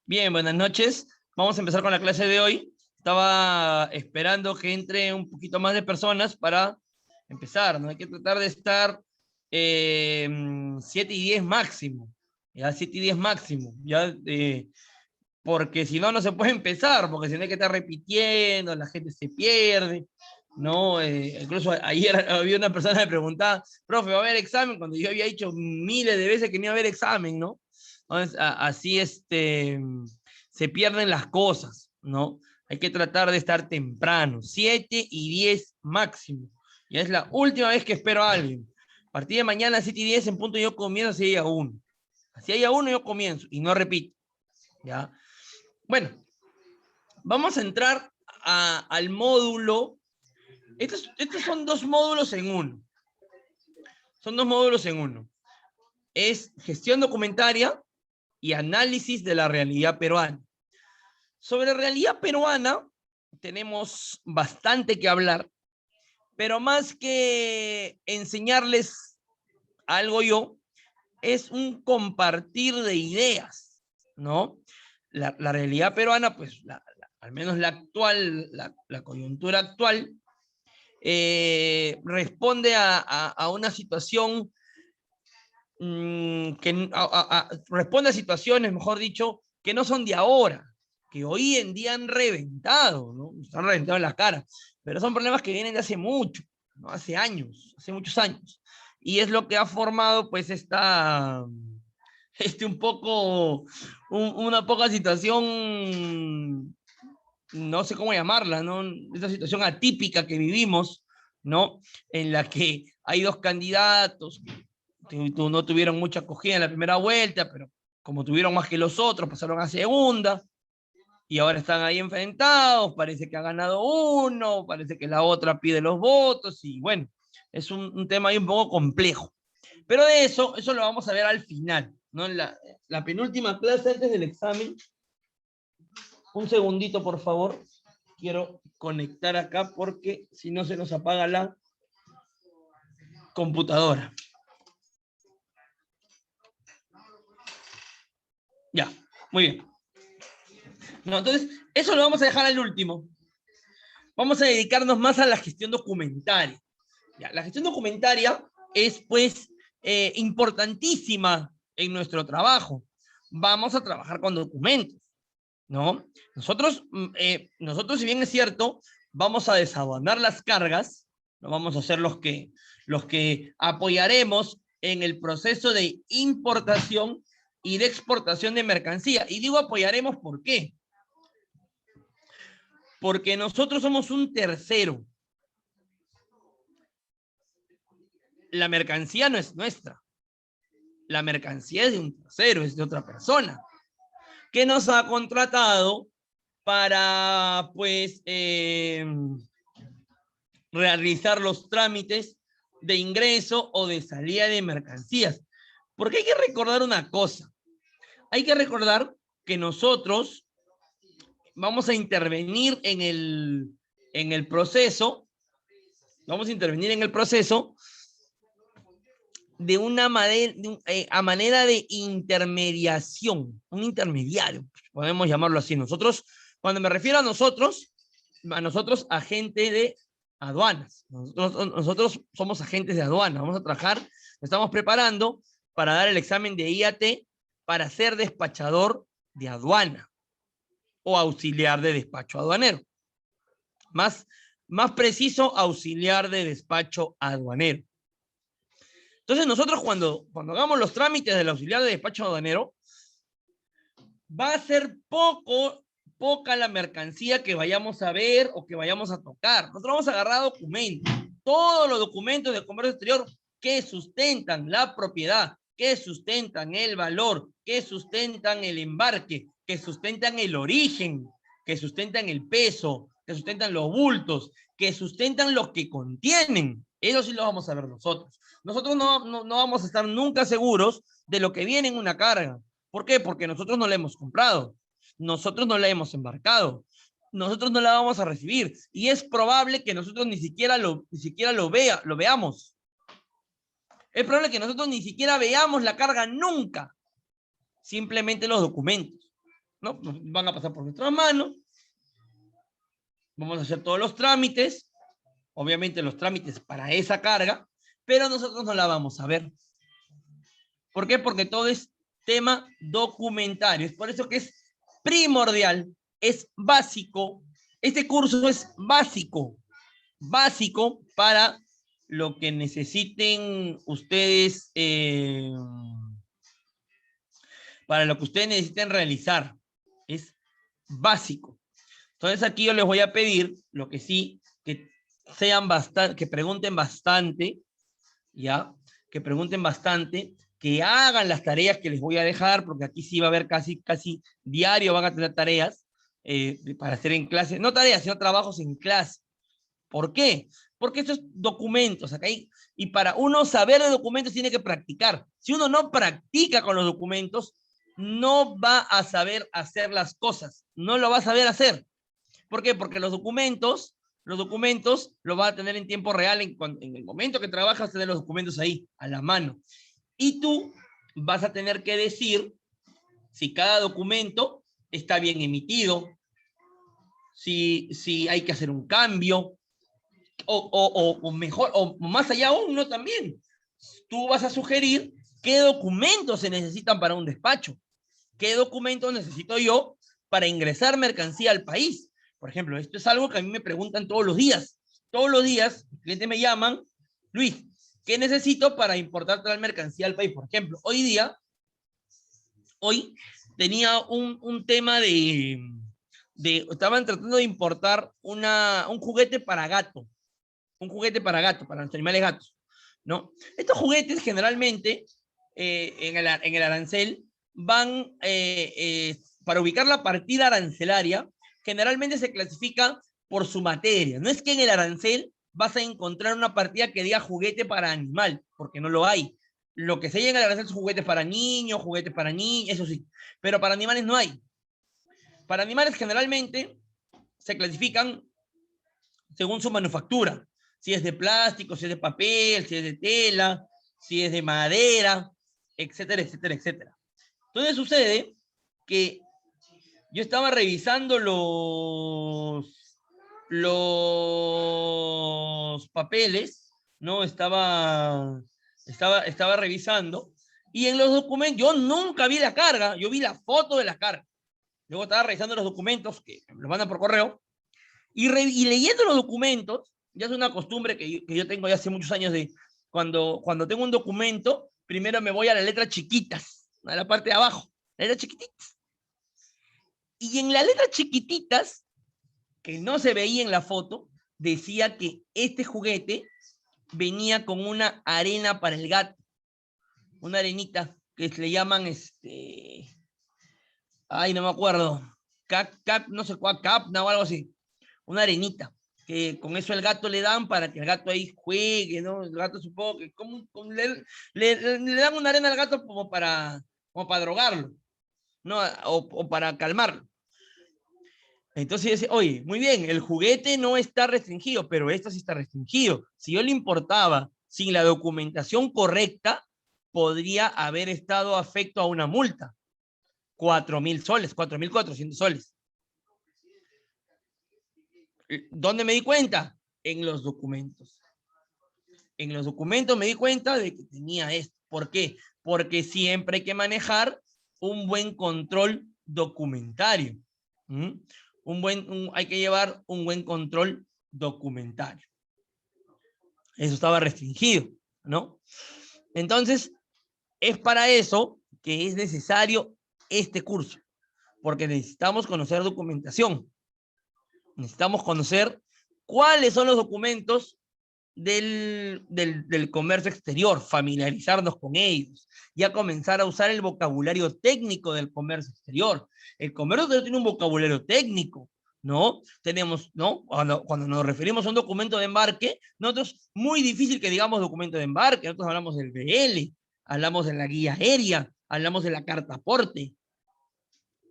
Bien, buenas noches. Vamos a empezar con la clase de hoy. Estaba esperando que entre un poquito más de personas para empezar, ¿no? Hay que tratar de estar 7 y 10 máximo. Ya 7 y 10 máximo. Ya, porque si no, no se puede empezar, porque si no hay que estar repitiendo, la gente se pierde, ¿no? Incluso ayer había una persona que me preguntaba, profe, ¿va a haber examen? Cuando yo había dicho miles de veces que no iba a haber examen, ¿no? Entonces, así se pierden las cosas, ¿no? Hay que tratar de estar temprano, 7 y 10 máximo. Ya es la última vez que espero a alguien. A partir de mañana, 7 y 10 en punto, yo comienzo si haya uno. Si haya uno, yo comienzo y no repito, ¿ya? Bueno, vamos a entrar al módulo. Estos son dos módulos en uno. Son dos módulos en uno. Es gestión documentaria y análisis de la realidad peruana. Sobre realidad peruana tenemos bastante que hablar, pero más que enseñarles algo yo, es un compartir de ideas, ¿no? La realidad peruana, pues al menos la actual, la coyuntura actual, responde a una situación responde a situaciones, mejor dicho, que no son de ahora, que hoy en día han reventado, ¿no? Han reventado en la cara, pero son problemas que vienen de hace mucho, ¿no? Hace años, hace muchos años. Y es lo que ha formado, pues, un poco, una poca situación, no sé cómo llamarla, ¿no? Esta situación atípica que vivimos, ¿no? En la que hay dos candidatos que no tuvieron mucha acogida en la primera vuelta, pero como tuvieron más que los otros, pasaron a segunda y ahora están ahí enfrentados, parece que ha ganado uno, parece que la otra pide los votos y bueno, es un tema ahí un poco complejo. Pero de eso lo vamos a ver al final, ¿no? En la penúltima clase antes del examen. Un segundito, por favor. Quiero conectar acá porque si no se nos apaga la computadora. Ya, muy bien. No, entonces, eso lo vamos a dejar al último. Vamos a dedicarnos más a la gestión documentaria. Ya, la gestión documentaria es, pues, importantísima en nuestro trabajo. Vamos a trabajar con documentos, ¿no? Nosotros, si bien es cierto, vamos a desaduanar las cargas, no vamos a ser los que apoyaremos en el proceso de importación y de exportación de mercancía. Y digo apoyaremos, ¿por qué? Porque nosotros somos un tercero. La mercancía no es nuestra. La mercancía es de un tercero, es de otra persona, que nos ha contratado para, pues, realizar los trámites de ingreso o de salida de mercancías. Porque hay que recordar una cosa. Hay que recordar que nosotros vamos a intervenir en el proceso, vamos a intervenir en el proceso de una manera, a manera de intermediación, un intermediario, podemos llamarlo así. Nosotros, cuando me refiero a nosotros, agente de aduanas. Nosotros somos agentes de aduana. Vamos a trabajar, nos estamos preparando para dar el examen de IAT para ser despachador de aduana o auxiliar de despacho aduanero. Más preciso, auxiliar de despacho aduanero. Entonces nosotros cuando hagamos los trámites del auxiliar de despacho aduanero, va a ser poca la mercancía que vayamos a ver o que vayamos a tocar. Nosotros vamos a agarrar documentos, todos los documentos de comercio exterior que sustentan la propiedad, que sustentan el valor, que sustentan el embarque, que sustentan el origen, que sustentan el peso, que sustentan los bultos, que sustentan lo que contienen. Eso sí lo vamos a ver nosotros. Nosotros no vamos a estar nunca seguros de lo que viene en una carga. ¿Por qué? Porque nosotros no la hemos comprado, nosotros no la hemos embarcado, nosotros no la vamos a recibir y es probable que nosotros ni siquiera lo veamos. Es probable que nosotros ni siquiera veamos la carga nunca, simplemente los documentos. ¿no? Van a pasar por nuestras manos, vamos a hacer todos los trámites, obviamente los trámites para esa carga, pero nosotros no la vamos a ver. ¿Por qué? Porque todo es tema documentario. Es por eso que es primordial, es básico. Este curso es básico, básico para lo que necesiten ustedes, para lo que ustedes necesiten realizar. Es básico. Entonces aquí yo les voy a pedir, lo que sí, que sean bastante, que pregunten bastante, ¿ya? Que pregunten bastante, que hagan las tareas que les voy a dejar, porque aquí sí va a haber casi diario, van a tener tareas para hacer en clase, no tareas, sino trabajos en clase. ¿Por qué? Porque estos documentos, acá hay, y para uno saber de documentos tiene que practicar. Si uno no practica con los documentos, no va a saber hacer las cosas, no lo va a saber hacer. ¿Por qué? Porque los documentos lo vas a tener en tiempo real, en el momento que trabajas, tener los documentos ahí, a la mano. Y tú vas a tener que decir si cada documento está bien emitido, si hay que hacer un cambio, o mejor, o más allá aún, no también. Tú vas a sugerir qué documentos se necesitan para un despacho, qué documentos necesito yo para ingresar mercancía al país. Por ejemplo, esto es algo que a mí me preguntan todos los días. Todos los días, los clientes me llaman, Luis, ¿qué necesito para importar tal mercancía al país? Por ejemplo, hoy tenía un tema estaban tratando de importar un juguete para gato, para los animales gatos, ¿no? Estos juguetes generalmente en el arancel van, para ubicar la partida arancelaria, generalmente se clasifica por su materia. No es que en el arancel vas a encontrar una partida que diga juguete para animal, porque no lo hay. Lo que se llega en el arancel son juguetes para niños, juguetes para niñas, eso sí, pero para animales no hay. Para animales generalmente se clasifican según su manufactura, si es de plástico, si es de papel, si es de tela, si es de madera, etcétera, etcétera, etcétera. Entonces sucede que yo estaba revisando los papeles, ¿no? Estaba revisando, y en los documentos, yo nunca vi la carga, yo vi la foto de la carga. Luego estaba revisando los documentos, que los mandan por correo, y leyendo los documentos, ya es una costumbre que yo tengo ya hace muchos años de cuando tengo un documento, primero me voy a las letras chiquitas, a la parte de abajo, letras chiquititas. Y en las letras chiquititas, que no se veía en la foto, decía que este juguete venía con una arena para el gato, una arenita que le llaman, ay, no me acuerdo, no sé cuál, capna o algo así, una arenita, que con eso el gato le dan para que el gato ahí juegue, ¿no? El gato supongo que le dan una arena al gato como para drogarlo, ¿no? O para calmarlo. Entonces dice, oye, muy bien, el juguete no está restringido, pero esto sí está restringido. Si yo le importaba sin la documentación correcta, podría haber estado afecto a una multa. 4.000 soles, 4.400 soles. ¿Dónde me di cuenta? En los documentos. En los documentos me di cuenta de que tenía esto. ¿Por qué? Porque siempre hay que manejar un buen control documentario. ¿Mm? Hay que llevar un buen control documentario. Eso estaba restringido, ¿no? Entonces, es para eso que es necesario este curso, porque necesitamos conocer documentación. Necesitamos conocer cuáles son los documentos del comercio exterior, familiarizarnos con ellos, ya comenzar a usar el vocabulario técnico del comercio exterior. El comercio exterior tiene un vocabulario técnico, ¿no? Tenemos, ¿no? Cuando nos referimos a un documento de embarque, nosotros, muy difícil que digamos documento de embarque, nosotros hablamos del BL, hablamos de la guía aérea, hablamos de la carta aporte.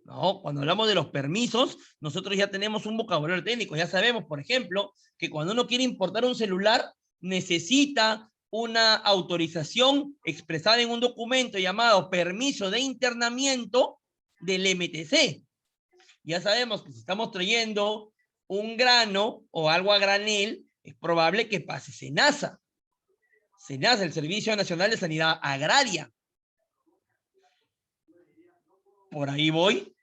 No, cuando hablamos de los permisos, nosotros ya tenemos un vocabulario técnico. Ya sabemos, por ejemplo, que cuando uno quiere importar un celular, necesita una autorización expresada en un documento llamado permiso de internamiento del MTC. Ya sabemos que si estamos trayendo un grano o algo a granel, es probable que pase SENASA. SENASA, el Servicio Nacional de Sanidad Agraria. Por ahí voy,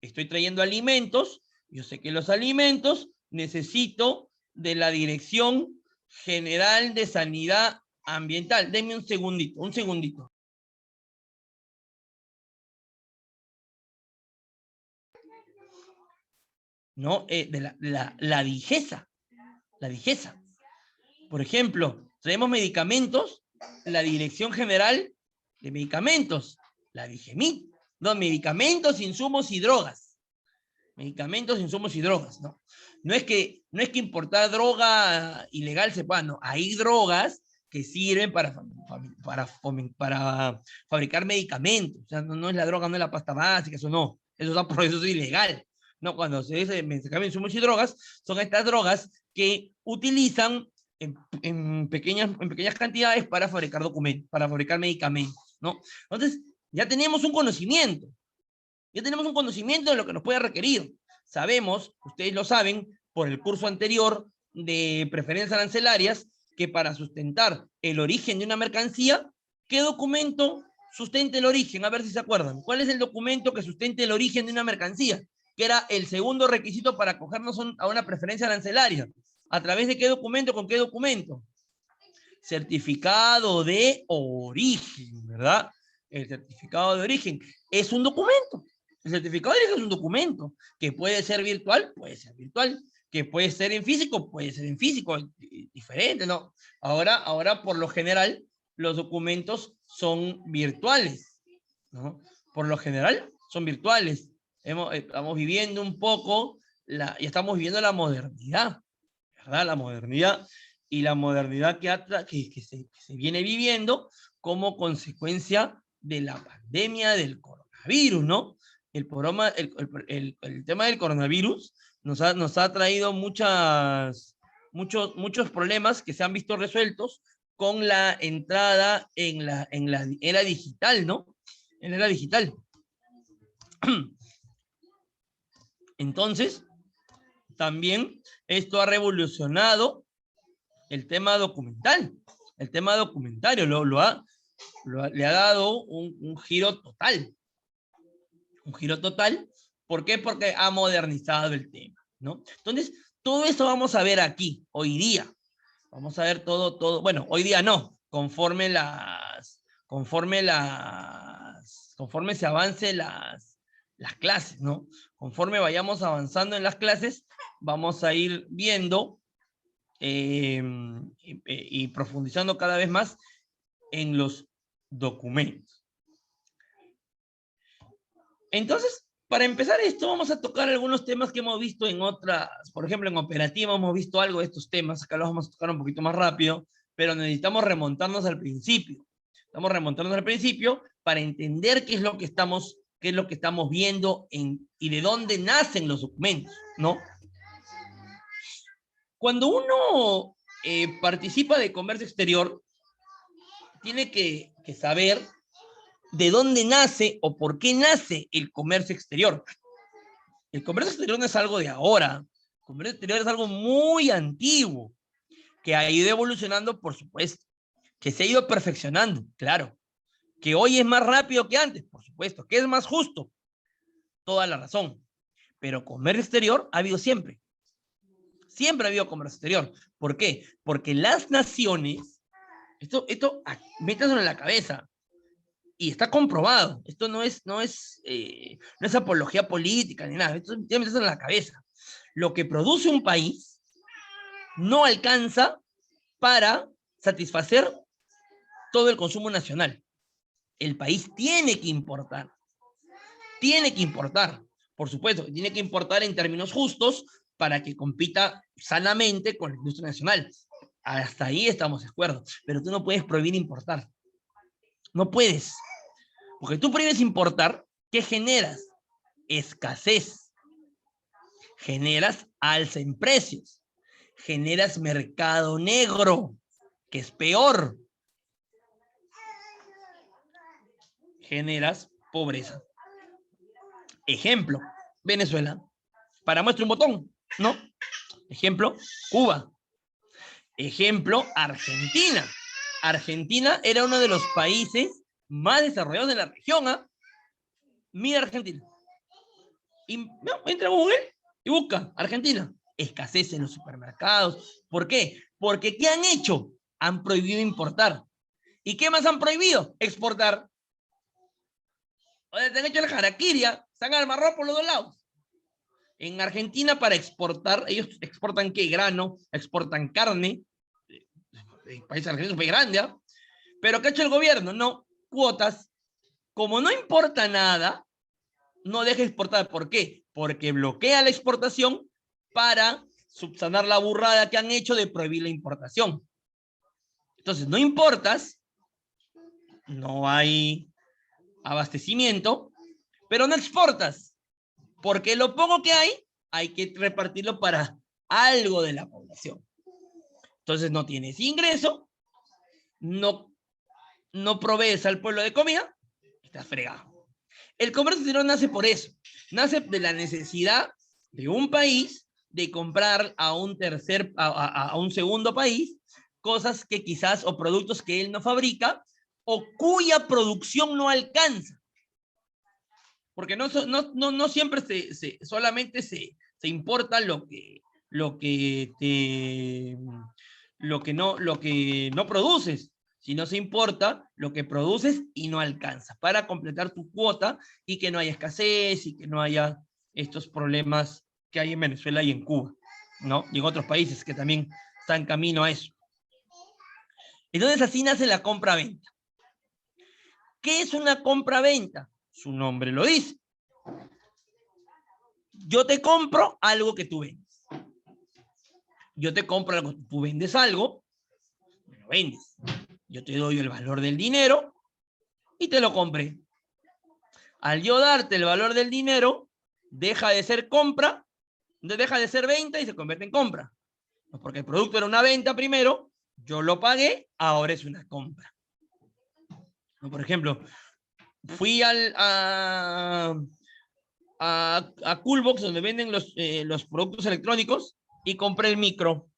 estoy trayendo alimentos, yo sé que los alimentos necesito de la Dirección General de Sanidad Ambiental. Denme un segundito, un segundito. ¿No? La DIGESA. La DIGESA. Por ejemplo, traemos medicamentos, la Dirección General de Medicamentos, la DIGEMIT. No, medicamentos, insumos y drogas. Medicamentos, insumos y drogas, ¿no? No es que importar droga ilegal se pueda, no. Hay drogas que sirven para fabricar medicamentos. O sea, no es la droga, no es la pasta básica, eso no. Eso es ilegal. No, cuando se dice medicamentos, insumos y drogas, son estas drogas que utilizan en pequeñas cantidades para fabricar documentos, para fabricar medicamentos, ¿no? Entonces, ya tenemos un conocimiento. Ya tenemos un conocimiento de lo que nos puede requerir. Sabemos, ustedes lo saben, por el curso anterior de preferencias arancelarias, que para sustentar el origen de una mercancía, ¿qué documento sustenta el origen? A ver si se acuerdan. ¿Cuál es el documento que sustenta el origen de una mercancía? Que era el segundo requisito para acogernos a una preferencia arancelaria. ¿A través de qué documento? ¿Con qué documento? Certificado de origen, ¿verdad? El certificado de origen es un documento. El certificado de origen es un documento que puede ser virtual, que puede ser en físico, puede ser en físico, diferente, ¿no? Ahora por lo general, los documentos son virtuales, ¿no? Por lo general, son virtuales. Estamos viviendo un poco, ya estamos viviendo la modernidad, ¿verdad? La modernidad y la modernidad que se viene viviendo como consecuencia de la pandemia del coronavirus, ¿no? El tema del coronavirus nos ha traído muchos problemas que se han visto resueltos con la entrada en la era digital, ¿no? En la era digital. Entonces, también esto ha revolucionado el tema documental. El tema documentario le ha dado un giro total. Un giro total. ¿Por qué? Porque ha modernizado el tema, ¿no? Entonces, todo eso vamos a ver aquí, hoy día. Vamos a ver todo. Bueno, hoy día no. Conforme se avance las clases, ¿no? Conforme vayamos avanzando en las clases, vamos a ir viendo y profundizando cada vez más en los documentos. Entonces, para empezar esto, vamos a tocar algunos temas que hemos visto en otras, por ejemplo, en operativa hemos visto algo de estos temas, acá los vamos a tocar un poquito más rápido, pero necesitamos remontarnos al principio. Estamos remontándonos al principio para entender qué es lo que estamos viendo y de dónde nacen los documentos, ¿no? Cuando uno participa de comercio exterior, tiene que saber de dónde nace o por qué nace el comercio exterior. El comercio exterior no es algo de ahora. El comercio exterior es algo muy antiguo, que ha ido evolucionando, por supuesto, que se ha ido perfeccionando, claro, que hoy es más rápido que antes, por supuesto, que es más justo, toda la razón. Pero comercio exterior ha habido siempre. Siempre ha habido comercio exterior. ¿Por qué? Porque las naciones, esto métaselo en la cabeza, y está comprobado, esto no es apología política ni nada, esto métaselo en la cabeza. Lo que produce un país no alcanza para satisfacer todo el consumo nacional. El país tiene que importar, por supuesto, tiene que importar en términos justos para que compita sanamente con la industria nacional. Hasta ahí estamos de acuerdo, pero tú no puedes prohibir importar. No puedes. Porque tú prohíbes importar, ¿qué generas? Escasez. Generas alza en precios. Generas mercado negro, que es peor. Generas pobreza. Ejemplo, Venezuela. Para muestra un botón, ¿no? Ejemplo, Cuba. Ejemplo, Argentina. Argentina era uno de los países más desarrollados de la región, ¿ah? Mira Argentina. Y, no, entra a Google y busca Argentina. Escasez en los supermercados. ¿Por qué? Porque ¿qué han hecho? Han prohibido importar. ¿Y qué más han prohibido? Exportar. O sea, te han hecho la jaraquiria, se han amarrado por los dos lados. En Argentina, para exportar, ellos exportan ¿qué? Grano, exportan carne. El país argentino es un país grande, ¿eh? Pero ¿qué ha hecho el gobierno? No, cuotas. Como no importa nada, no deja exportar. ¿Por qué? Porque bloquea la exportación para subsanar la burrada que han hecho de prohibir la importación. Entonces, no importas, no hay abastecimiento, pero no exportas, porque lo poco que hay que repartirlo para algo de la población. Entonces, no tienes ingreso, no provees al pueblo de comida, estás fregado. El comercio exterior nace por eso, nace de la necesidad de un país de comprar a un segundo país cosas que quizás o productos que él no fabrica o cuya producción no alcanza. Porque no siempre solamente se importa lo que no produces, sino se importa lo que produces y no alcanza para completar tu cuota y que no haya escasez y que no haya estos problemas que hay en Venezuela y en Cuba, ¿no? Y en otros países que también están camino a eso. Entonces así nace la compra-venta. ¿Qué es una compra-venta? Su nombre lo dice. Yo te compro algo que tú vendes. Yo te compro algo, tú vendes algo, me lo vendes. Yo te doy el valor del dinero y te lo compré. Al yo darte el valor del dinero, deja de ser compra, deja de ser venta y se convierte en compra. Porque el producto era una venta primero, yo lo pagué, ahora es una compra. Por ejemplo, fui a Coolbox, donde venden los productos electrónicos, y compré el micro.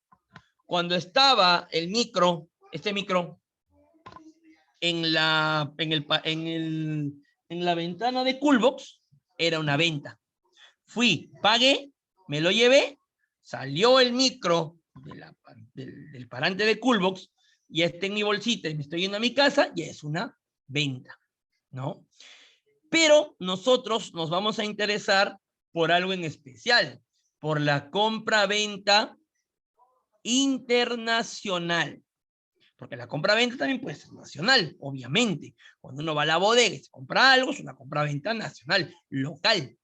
Cuando estaba el micro, este micro, en la ventana de Coolbox, era una venta. Fui, pagué, me lo llevé, salió el micro del parante de Coolbox, y está en mi bolsita y me estoy yendo a mi casa, y es una venta, ¿no? Pero nosotros nos vamos a interesar por algo en especial, por la compra-venta internacional. Porque la compra-venta también puede ser nacional, obviamente. Cuando uno va a la bodega y se compra algo, es una compra-venta nacional, local.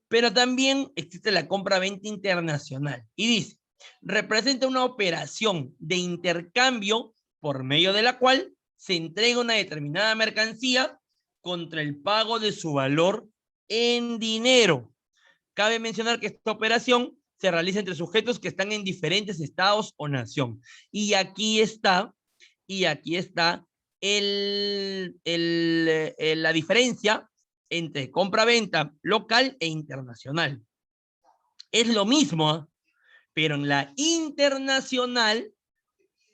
Pero también existe la compra-venta internacional. Y dice, representa una operación de intercambio por medio de la cual se entrega una determinada mercancía contra el pago de su valor en dinero. Cabe mencionar que esta operación se realiza entre sujetos que están en diferentes estados o nación. Y aquí está la diferencia entre compra-venta local e internacional. Es lo mismo, pero en la internacional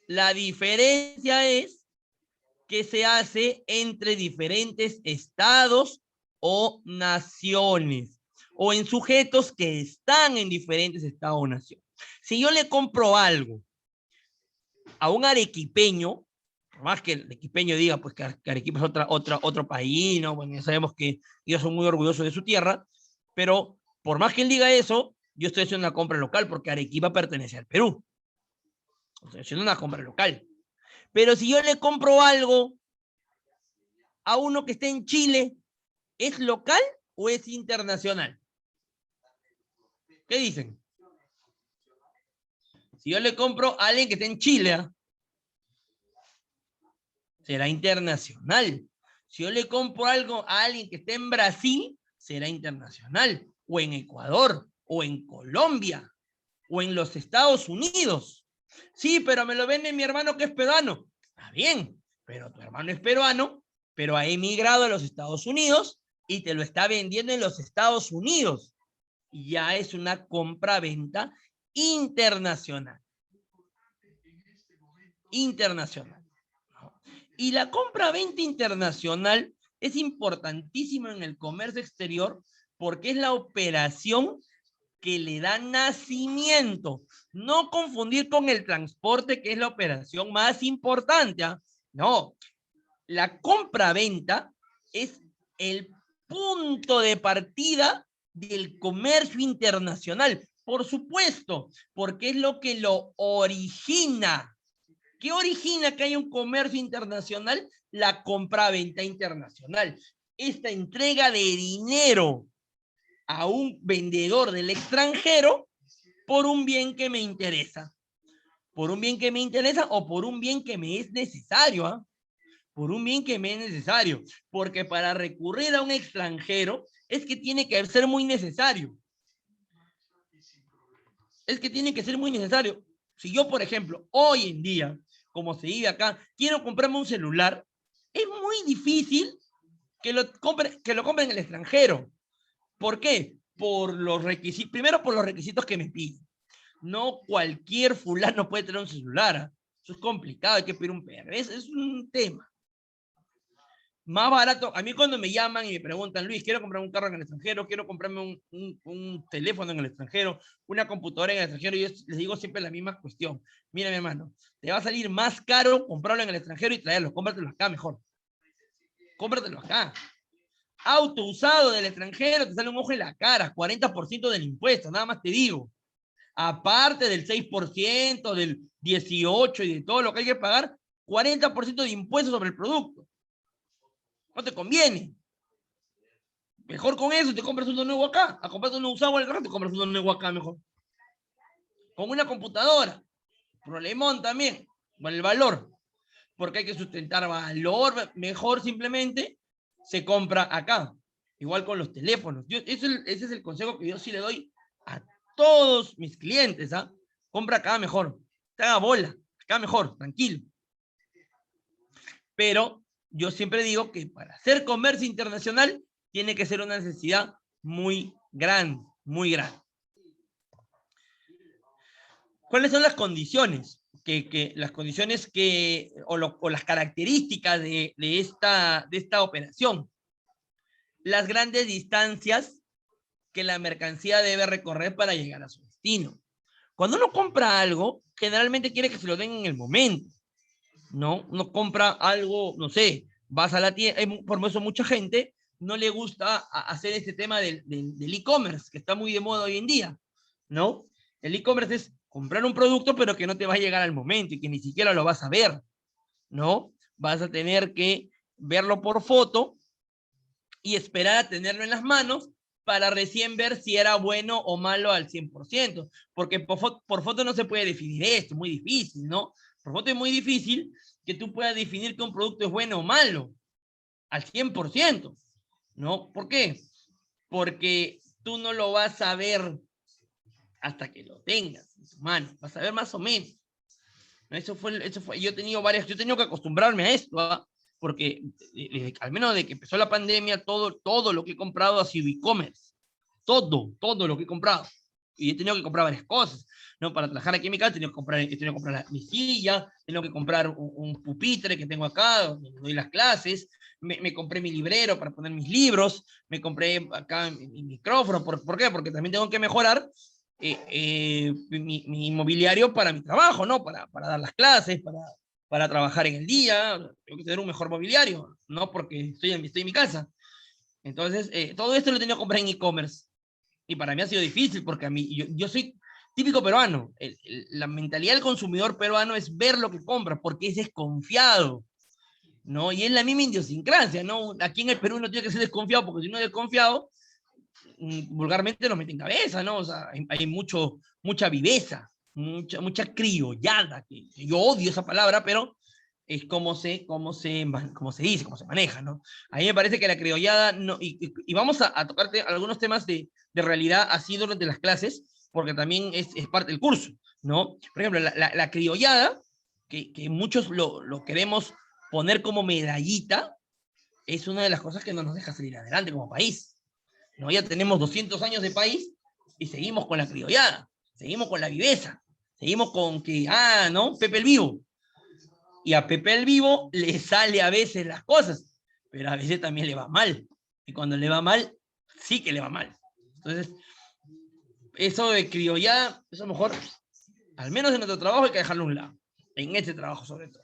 la diferencia es que se hace entre diferentes estados o naciones, o en sujetos que están en diferentes estados o naciones. Si yo le compro algo a un arequipeño, por más que el arequipeño diga pues que Arequipa es otro país, ¿no? Bueno, ya sabemos que ellos son muy orgullosos de su tierra, pero por más que él diga eso, yo estoy haciendo una compra local porque Arequipa pertenece al Perú. Estoy haciendo una compra local. Pero si yo le compro algo a uno que esté en Chile, ¿es local o es internacional? ¿Qué dicen? Si yo le compro a alguien que esté en Chile, será internacional. Si yo le compro algo a alguien que esté en Brasil, será internacional. O en Ecuador, o en Colombia, o en los Estados Unidos. Sí, pero me lo vende mi hermano que es peruano. Está bien, pero tu hermano es peruano, pero ha emigrado a los Estados Unidos y te lo está vendiendo en los Estados Unidos. ya es una compra-venta internacional. Internacional. ¿No? Y la compra-venta internacional es importantísima en el comercio exterior porque es la operación que le da nacimiento. No confundir con el transporte, que es la operación más importante. ¿Ah? No, la compra-venta es el punto de partida del comercio internacional. Por supuesto, porque es lo que lo origina. ¿Qué origina que haya un comercio internacional? La compra-venta internacional. Esta entrega de dinero a un vendedor del extranjero por un bien que me interesa. Por un bien que me interesa o por un bien que me es necesario. ¿Ah? Por un bien que me es necesario. Porque para recurrir a un extranjero es que tiene que ser muy necesario. Es que tiene que ser muy necesario. Si yo, por ejemplo, hoy en día, como se vive acá, quiero comprarme un celular, es muy difícil que lo compre en el extranjero. ¿Por qué? Por los requisitos, primero por los requisitos que me piden. No cualquier fulano puede tener un celular. ¿Ah? Eso es complicado, hay que pedir un permiso, es un tema. Más barato, a mí cuando me llaman y me preguntan, Luis, quiero comprar un carro en el extranjero, quiero comprarme un teléfono en el extranjero, una computadora en el extranjero, y yo les digo siempre la misma cuestión. Mira, mi hermano, te va a salir más caro comprarlo en el extranjero y traerlo, cómpratelo acá mejor. Cómpratelo acá. Auto usado del extranjero, te sale un ojo en la cara, 40% del impuesto, nada más te digo. Aparte del 6%, del 18% y de todo lo que hay que pagar, 40% de impuestos sobre el producto. No te conviene. Mejor con eso te compras uno nuevo acá. A comprarte uno usado en el rato, te compras uno nuevo acá mejor. Con una computadora. Problemón también. Por el valor. Porque hay que sustentar valor. Mejor simplemente se compra acá. Igual con los teléfonos. Ese es el consejo que yo sí le doy a todos mis clientes. ¿Ah? Compra acá mejor. Te haga bola. Acá mejor. Tranquilo. Pero yo siempre digo que para hacer comercio internacional tiene que ser una necesidad muy grande, muy grande. ¿Cuáles son las condiciones? Las condiciones o las características de esta operación. Las grandes distancias que la mercancía debe recorrer para llegar a su destino. Cuando uno compra algo, generalmente quiere que se lo den en el momento, ¿no? Uno compra algo, no sé, vas a la tienda, por eso mucha gente no le gusta hacer este tema del e-commerce, que está muy de moda hoy en día, ¿no? El e-commerce es comprar un producto, pero que no te va a llegar al momento y que ni siquiera lo vas a ver, ¿no? Vas a tener que verlo por foto y esperar a tenerlo en las manos para recién ver si era bueno o malo al 100%, porque por foto no se puede definir esto, es muy difícil, ¿no? Por foto es muy difícil que tú puedas definir que un producto es bueno o malo al 100%, ¿no? ¿Por qué? Porque tú no lo vas a ver hasta que lo tengas en tu mano, vas a ver más o menos. Eso fue, yo he tenido que acostumbrarme a esto, ¿eh? Porque al menos de que empezó la pandemia, todo lo que he comprado ha sido e-commerce. Todo lo que he comprado. Y he tenido que comprar varias cosas, ¿no? Para trabajar aquí en mi casa he tenido que comprar mi silla, he tenido que comprar un pupitre que tengo acá, donde doy las clases, me compré mi librero para poner mis libros, me compré acá mi micrófono. ¿Por qué? Porque también tengo que mejorar mi mobiliario para mi trabajo, ¿no? Para dar las clases, para trabajar en el día, tengo que tener un mejor mobiliario, no porque estoy en mi casa. Entonces, todo esto lo he tenido que comprar en e-commerce. Y para mí ha sido difícil porque a mí, yo soy típico peruano. La mentalidad del consumidor peruano es ver lo que compra porque es desconfiado, ¿no? Y es la misma idiosincrasia, ¿no? Aquí en el Perú no tiene que ser desconfiado porque si no es desconfiado, vulgarmente lo mete en cabeza, ¿no? O sea, hay mucha viveza, mucha criollada, que yo odio esa palabra, pero es como se dice, cómo se maneja, ¿no? A mí me parece que la criollada, no, y vamos a tocarte algunos temas de realidad así durante las clases, porque también es parte del curso, ¿no? Por ejemplo, la criollada, que muchos lo queremos poner como medallita, es una de las cosas que no nos deja salir adelante como país. ¿No? Ya tenemos 200 años de país Y seguimos con la criollada, seguimos con la viveza, seguimos con que, no, Pepe el Vivo. Y a Pepe el Vivo le sale a veces las cosas, pero a veces también le va mal. Y cuando le va mal, sí que le va mal. Entonces, eso de criollada, eso mejor, al menos en nuestro trabajo hay que dejarlo a un lado. En este trabajo sobre todo.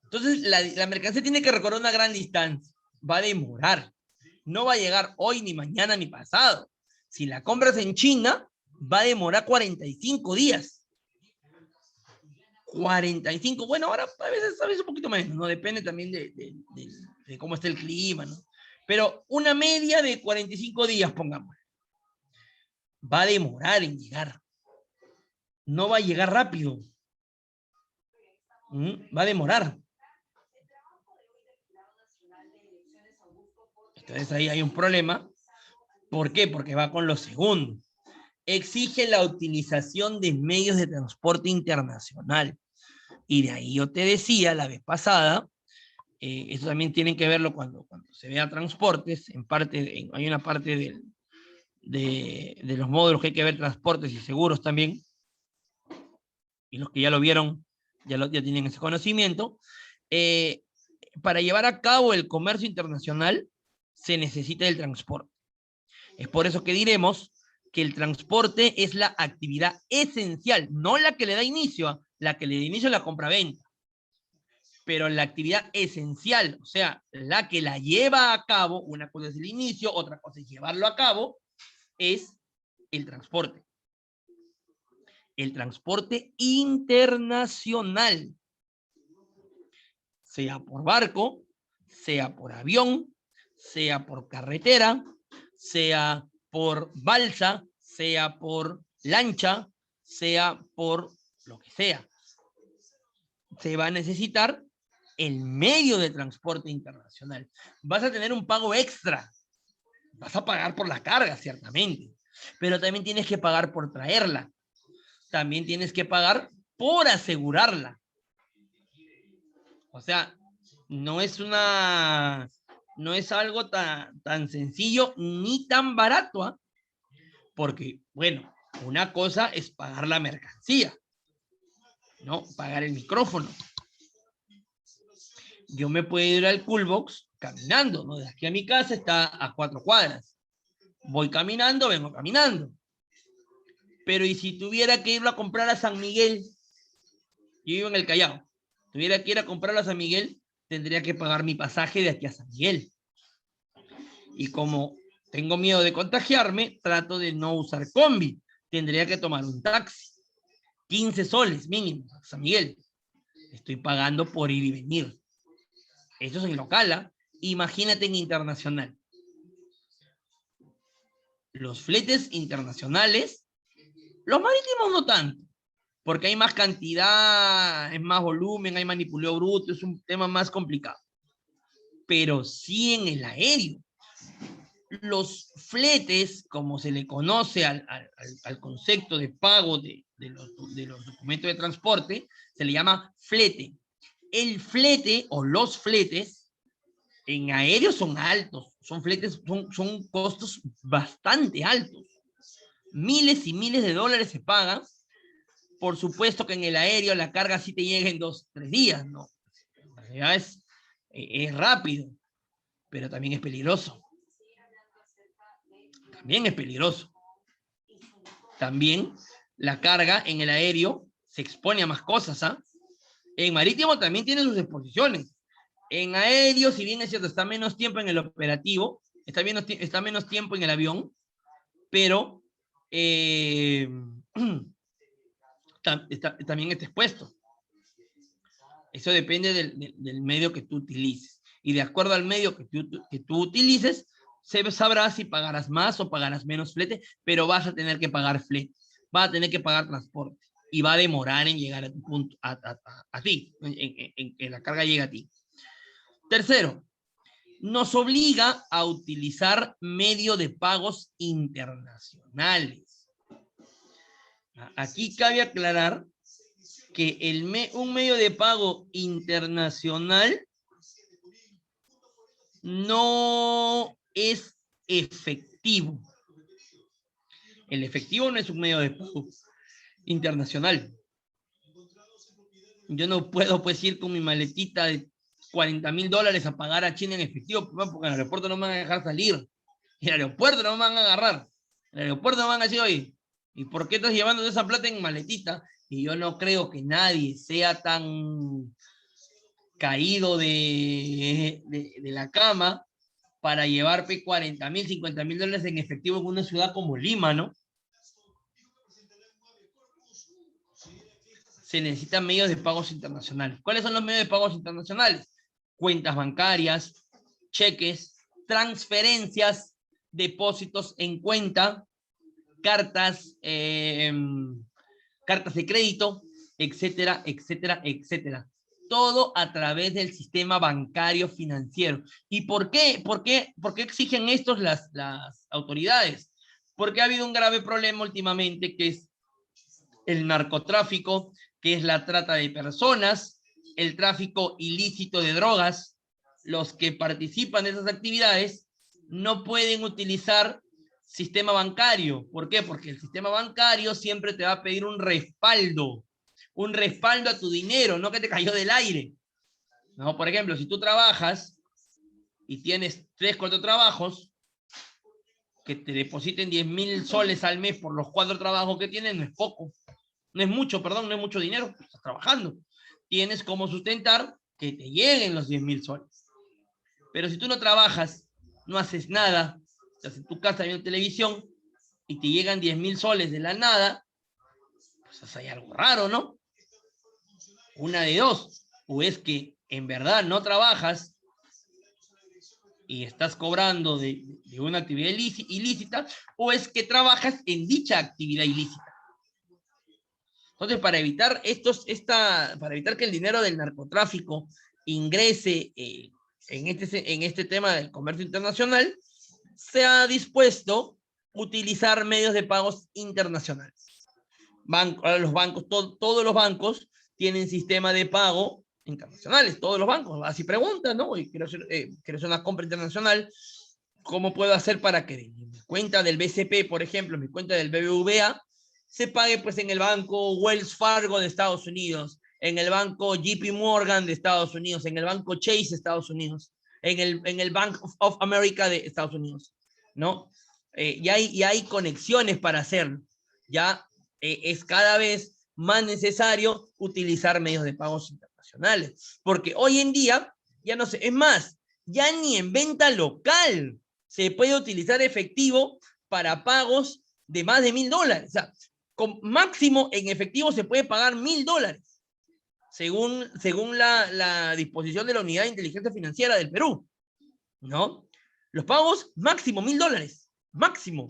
Entonces, la mercancía tiene que recorrer una gran distancia. Va a demorar. No va a llegar hoy, ni mañana, ni pasado. Si la compras en China, va a demorar 45 días. 45, bueno, ahora a veces un poquito menos, ¿no? Depende también de cómo está el clima, ¿no? Pero una media de 45 días, pongamos. Va a demorar en llegar. No va a llegar rápido. Va a demorar. Entonces ahí hay un problema. ¿Por qué? Porque va con lo segundo. Exige la utilización de medios de transporte internacional. Y de ahí yo te decía la vez pasada, eso también tienen que verlo cuando se vea transportes, hay una parte de los módulos que hay que ver transportes y seguros también, y los que ya lo vieron ya tienen ese conocimiento. Para llevar a cabo el comercio internacional se necesita el transporte. Es por eso que diremos que el transporte es la actividad esencial, no la que le da inicio, la que le da inicio a la compra-venta, pero la actividad esencial, o sea, la que la lleva a cabo, una cosa es el inicio, otra cosa es llevarlo a cabo, es el transporte. El transporte internacional, sea por barco, sea por avión, sea por carretera, sea por balsa, sea por lancha, sea por lo que sea. Se va a necesitar el medio de transporte internacional. Vas a tener un pago extra. Vas a pagar por la carga, ciertamente, pero también tienes que pagar por traerla. También tienes que pagar por asegurarla. O sea, no es algo tan sencillo ni tan barato, ¿eh? Porque, bueno, una cosa es pagar la mercancía, ¿no? Pagar el micrófono. Yo me puedo ir al Coolbox caminando, ¿no? De aquí a mi casa está a 4 cuadras. Voy caminando, vengo caminando. Pero ¿y si tuviera que irlo a comprar a San Miguel? Yo vivo en el Callao. Tuviera que ir a comprarlo a San Miguel, tendría que pagar mi pasaje de aquí a San Miguel. Y como tengo miedo de contagiarme, trato de no usar combi. Tendría que tomar un taxi. 15 soles mínimo a San Miguel. Estoy pagando por ir y venir. Eso es en local, ¿eh? Imagínate en internacional. Los fletes internacionales, los marítimos no tanto, porque hay más cantidad, es más volumen, hay manipuleo bruto, es un tema más complicado. Pero sí en el aéreo. Los fletes, como se le conoce al concepto de pago de los documentos de transporte, se le llama flete. El flete o los fletes en aéreo son altos, son costos bastante altos. Miles y miles de dólares se pagan. Por supuesto que en el aéreo la carga sí te llega en 2, 3 días, ¿no? En realidad es rápido, pero también es peligroso. También es peligroso. También la carga en el aéreo se expone a más cosas, ¿ah? En marítimo también tiene sus exposiciones. En aéreo, si bien es cierto, está menos tiempo en el operativo, está menos tiempo en el avión, pero también está expuesto. Eso depende del medio que tú utilices. Y de acuerdo al medio que tú utilices, se sabrá si pagarás más o pagarás menos flete, pero vas a tener que pagar flete, vas a tener que pagar transporte y va a demorar en llegar a tu punto, a ti, en que la carga llegue a ti. Tercero, nos obliga a utilizar medio de pagos internacionales. Aquí cabe aclarar que un medio de pago internacional no es efectivo. El efectivo no es un medio de pago internacional. Yo no puedo pues ir con mi maletita de $40,000 a pagar a China en efectivo, porque en el aeropuerto no me van a dejar salir. En el aeropuerto no me van a agarrar. En el aeropuerto me van a decir, oye, ¿y por qué estás llevando esa plata en maletita? Y yo no creo que nadie sea tan caído de la cama para llevar $40,000, $50,000 en efectivo en una ciudad como Lima, ¿no? Se necesitan medios de pagos internacionales. ¿Cuáles son los medios de pagos internacionales? Cuentas bancarias, cheques, transferencias, depósitos en cuenta, cartas, cartas de crédito, etcétera, etcétera, etcétera. Todo a través del sistema bancario financiero. ¿Y por qué? ¿Por qué exigen estos las autoridades? Porque ha habido un grave problema últimamente, que es el narcotráfico, que es la trata de personas, el tráfico ilícito de drogas. Los que participan de esas actividades no pueden utilizar sistema bancario. ¿Por qué? Porque el sistema bancario siempre te va a pedir un respaldo a tu dinero, no que te cayó del aire. No, por ejemplo, si tú trabajas y tienes 3, 4 trabajos, que te depositen 10,000 soles al mes por los 4 trabajos que tienes, no es poco. No es mucho, perdón, no es mucho dinero, estás trabajando. Tienes como sustentar que te lleguen los 10,000 soles. Pero si tú no trabajas, no haces nada, estás en tu casa viendo televisión y te llegan 10,000 soles de la nada, pues hay algo raro, ¿no? Una de dos, o es que en verdad no trabajas y estás cobrando de una actividad ilícita, o es que trabajas en dicha actividad ilícita. Entonces, para evitar que el dinero del narcotráfico ingrese en este tema del comercio internacional, se ha dispuesto utilizar medios de pagos internacionales. Los bancos, todos los bancos tienen sistema de pago internacionales, todos los bancos. Así preguntan, ¿no? Y quiero hacer una compra internacional, ¿cómo puedo hacer para que mi cuenta del BCP, por ejemplo, mi cuenta del BBVA, se pague pues en el banco Wells Fargo de Estados Unidos, en el banco JP Morgan de Estados Unidos, en el banco Chase de Estados Unidos, en el Bank of America de Estados Unidos, ¿no? Y hay conexiones para hacerlo. Ya es cada vez más necesario utilizar medios de pagos internacionales, porque hoy en día, ya no sé, es más, ya ni en venta local se puede utilizar efectivo para pagos de más de $1,000. O sea, con máximo en efectivo se puede pagar $1,000, según la disposición de la Unidad de Inteligencia Financiera del Perú, ¿no? Los pagos máximo $1,000, máximo.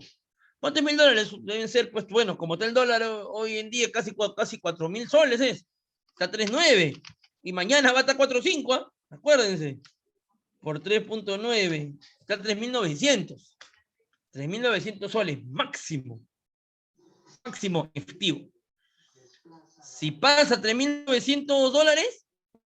¿Cuántos $1,000 deben ser? Pues bueno, como está el dólar hoy en día, casi 4,000 soles es. Está 3.9. Y mañana va a estar 4.5, ¿eh? Acuérdense. Por 3.9. Está 3.900. 3.900 soles, máximo. Máximo efectivo. Si pasa $3.900,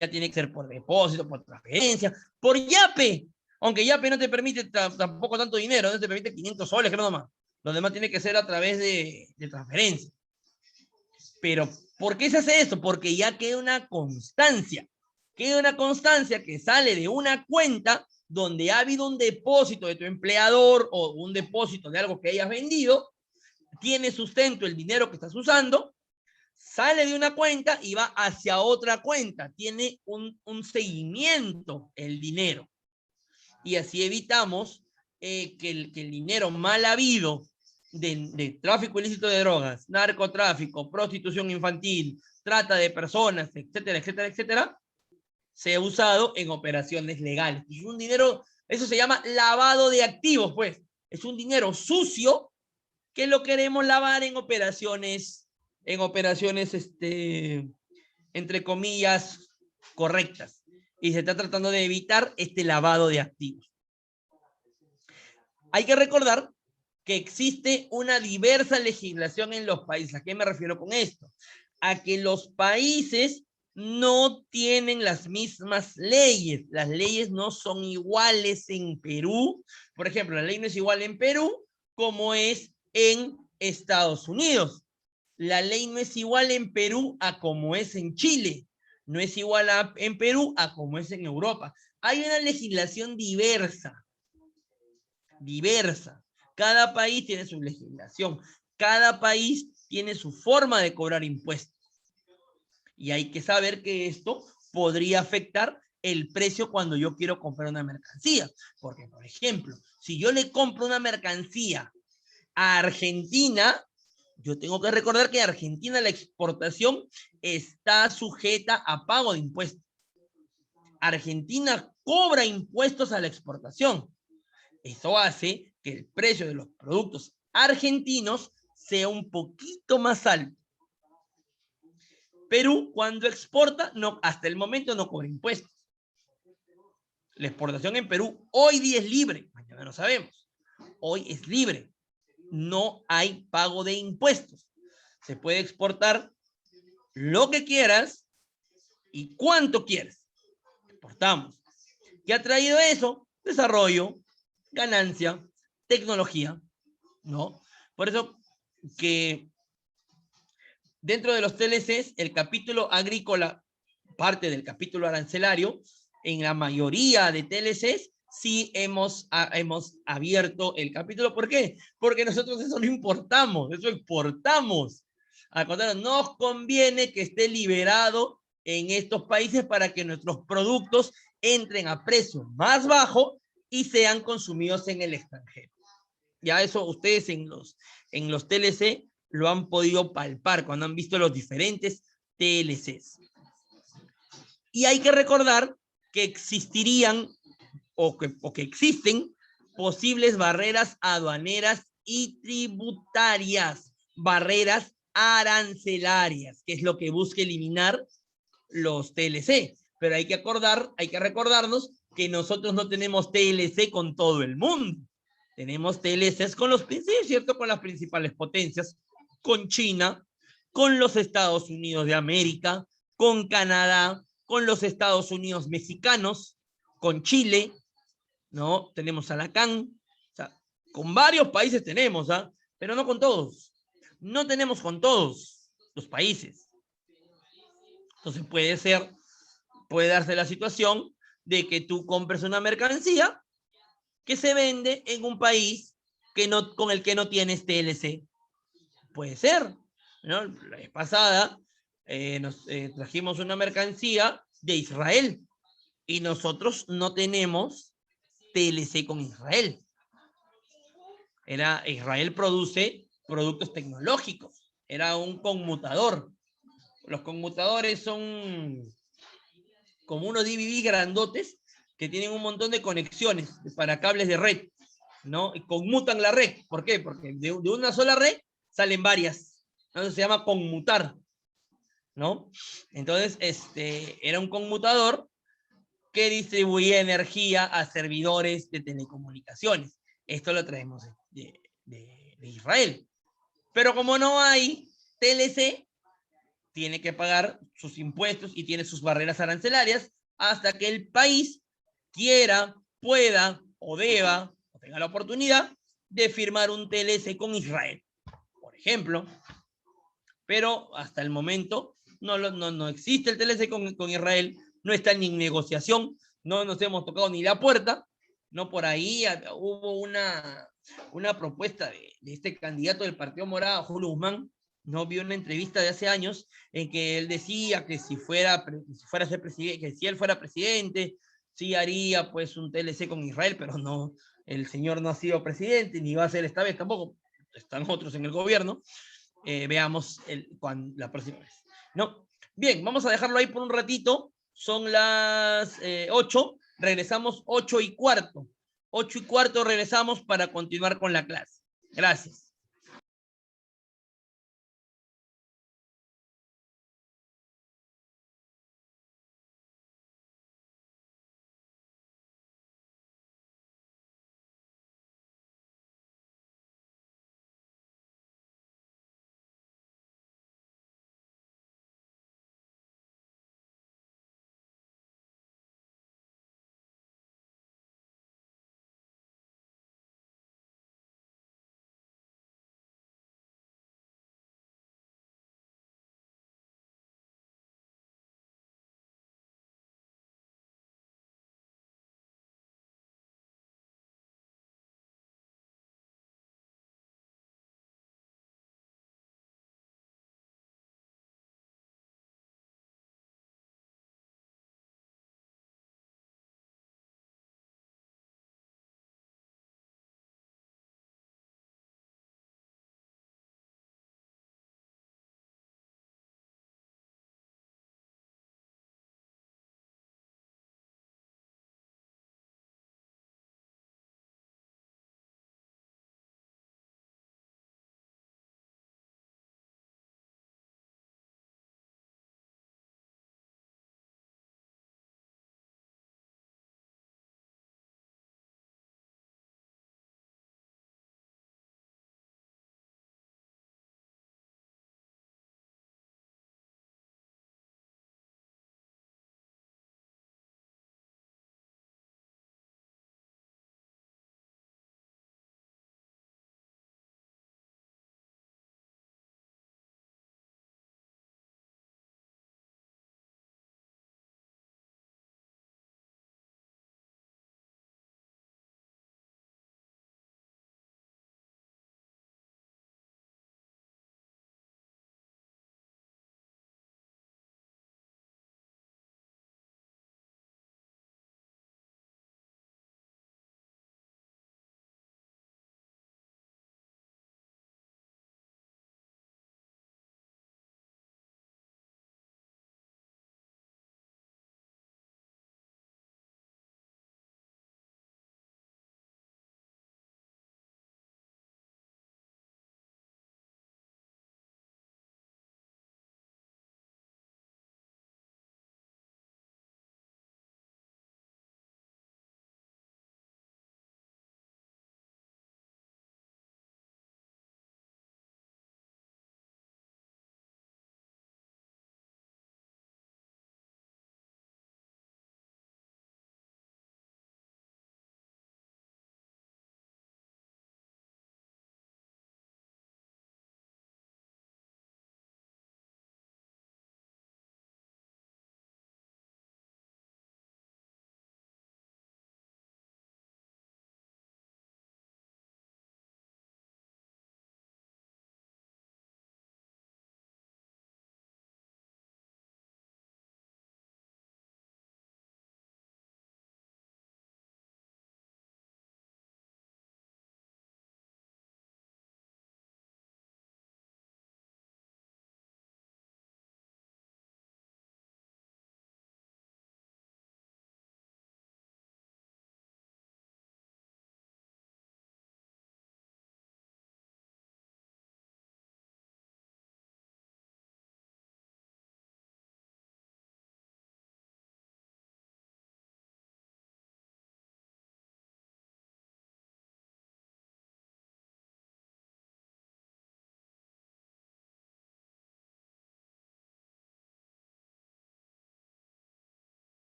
ya tiene que ser por depósito, por transferencia, por Yape. Aunque Yape no te permite tampoco tanto dinero, no te permite 500 soles, creo nomás. Lo demás tiene que ser a través de transferencia. Pero, ¿por qué se hace esto? Porque ya queda una constancia. Queda una constancia que sale de una cuenta donde ha habido un depósito de tu empleador o un depósito de algo que hayas vendido, tiene sustento el dinero que estás usando, sale de una cuenta y va hacia otra cuenta. Tiene un seguimiento el dinero. Y así evitamos que el dinero mal habido de tráfico ilícito de drogas, narcotráfico, prostitución infantil, trata de personas, etcétera, etcétera, etcétera, sea usado en operaciones legales. Y un dinero, eso se llama lavado de activos, pues. Es un dinero sucio que lo queremos lavar en operaciones, entre comillas, correctas. Y se está tratando de evitar este lavado de activos. Hay que recordar que existe una diversa legislación en los países. ¿A qué me refiero con esto? A que los países no tienen las mismas leyes. Las leyes no son iguales en Perú. Por ejemplo, la ley no es igual en Perú como es en Estados Unidos. La ley no es igual en Perú a como es en Chile. No es igual en Perú a como es en Europa. Hay una legislación diversa. Diversa. Cada país tiene su legislación. Cada país tiene su forma de cobrar impuestos. Y hay que saber que esto podría afectar el precio cuando yo quiero comprar una mercancía. Porque, por ejemplo, si yo le compro una mercancía a Argentina, yo tengo que recordar que en Argentina la exportación está sujeta a pago de impuestos. Argentina cobra impuestos a la exportación. Eso hace que el precio de los productos argentinos sea un poquito más alto. Perú, cuando exporta, no, hasta el momento no cobra impuestos. La exportación en Perú hoy día es libre, mañana no sabemos. Hoy es libre. No hay pago de impuestos. Se puede exportar lo que quieras y cuánto quieras. Exportamos. ¿Qué ha traído eso? Desarrollo, ganancia, tecnología, ¿no? Por eso que dentro de los TLCs, el capítulo agrícola, parte del capítulo arancelario, en la mayoría de TLCs, sí hemos abierto el capítulo. ¿Por qué? Porque nosotros eso no importamos, eso exportamos. Al contrario, nos conviene que esté liberado en estos países para que nuestros productos entren a precio más bajo y sean consumidos en el extranjero. Ya eso ustedes en los TLC lo han podido palpar cuando han visto los diferentes TLCs. Y hay que recordar que existirían o que existen posibles barreras aduaneras y tributarias, barreras arancelarias, que es lo que busca eliminar los TLC. Pero hay que recordarnos que nosotros no tenemos TLC con todo el mundo. Tenemos TLCs con los, sí, cierto, con las principales potencias, con China, con los Estados Unidos de América, con Canadá, con los Estados Unidos mexicanos, con Chile, ¿no? Tenemos a la CAN, o sea, con varios países tenemos, ¿ah? Pero no con todos. No tenemos con todos los países. Entonces puede darse la situación de que tú compres una mercancía que se vende en un país que no, con el que no tienes TLC. Puede ser, ¿no? La vez pasada nos trajimos una mercancía de Israel y nosotros no tenemos TLC con Israel. Israel produce productos tecnológicos, era un conmutador. Los conmutadores son como unos DVD grandotes que tienen un montón de conexiones para cables de red, ¿no? Y conmutan la red. ¿Por qué? Porque de una sola red salen varias. Entonces se llama conmutar, ¿no? Entonces, era un conmutador que distribuía energía a servidores de telecomunicaciones. Esto lo traemos de Israel. Pero como no hay TLC, tiene que pagar sus impuestos y tiene sus barreras arancelarias hasta que el país quiera, pueda o deba o tenga la oportunidad de firmar un TLC con Israel, por ejemplo. Pero hasta el momento no existe el TLC con Israel, no está ni en negociación, no nos hemos tocado ni la puerta, no por ahí hubo una propuesta de este candidato del Partido Morado, Julio Guzmán, no vio una entrevista de hace años en que él decía que si fuera a ser presidente, que si él fuera presidente, sí haría pues un TLC con Israel, pero no, el señor no ha sido presidente ni va a ser esta vez tampoco, están otros en el gobierno. Veamos la próxima vez. No, bien, vamos a dejarlo ahí por un ratito. Son las 8, regresamos 8:15. 8:15 regresamos para continuar con la clase. Gracias.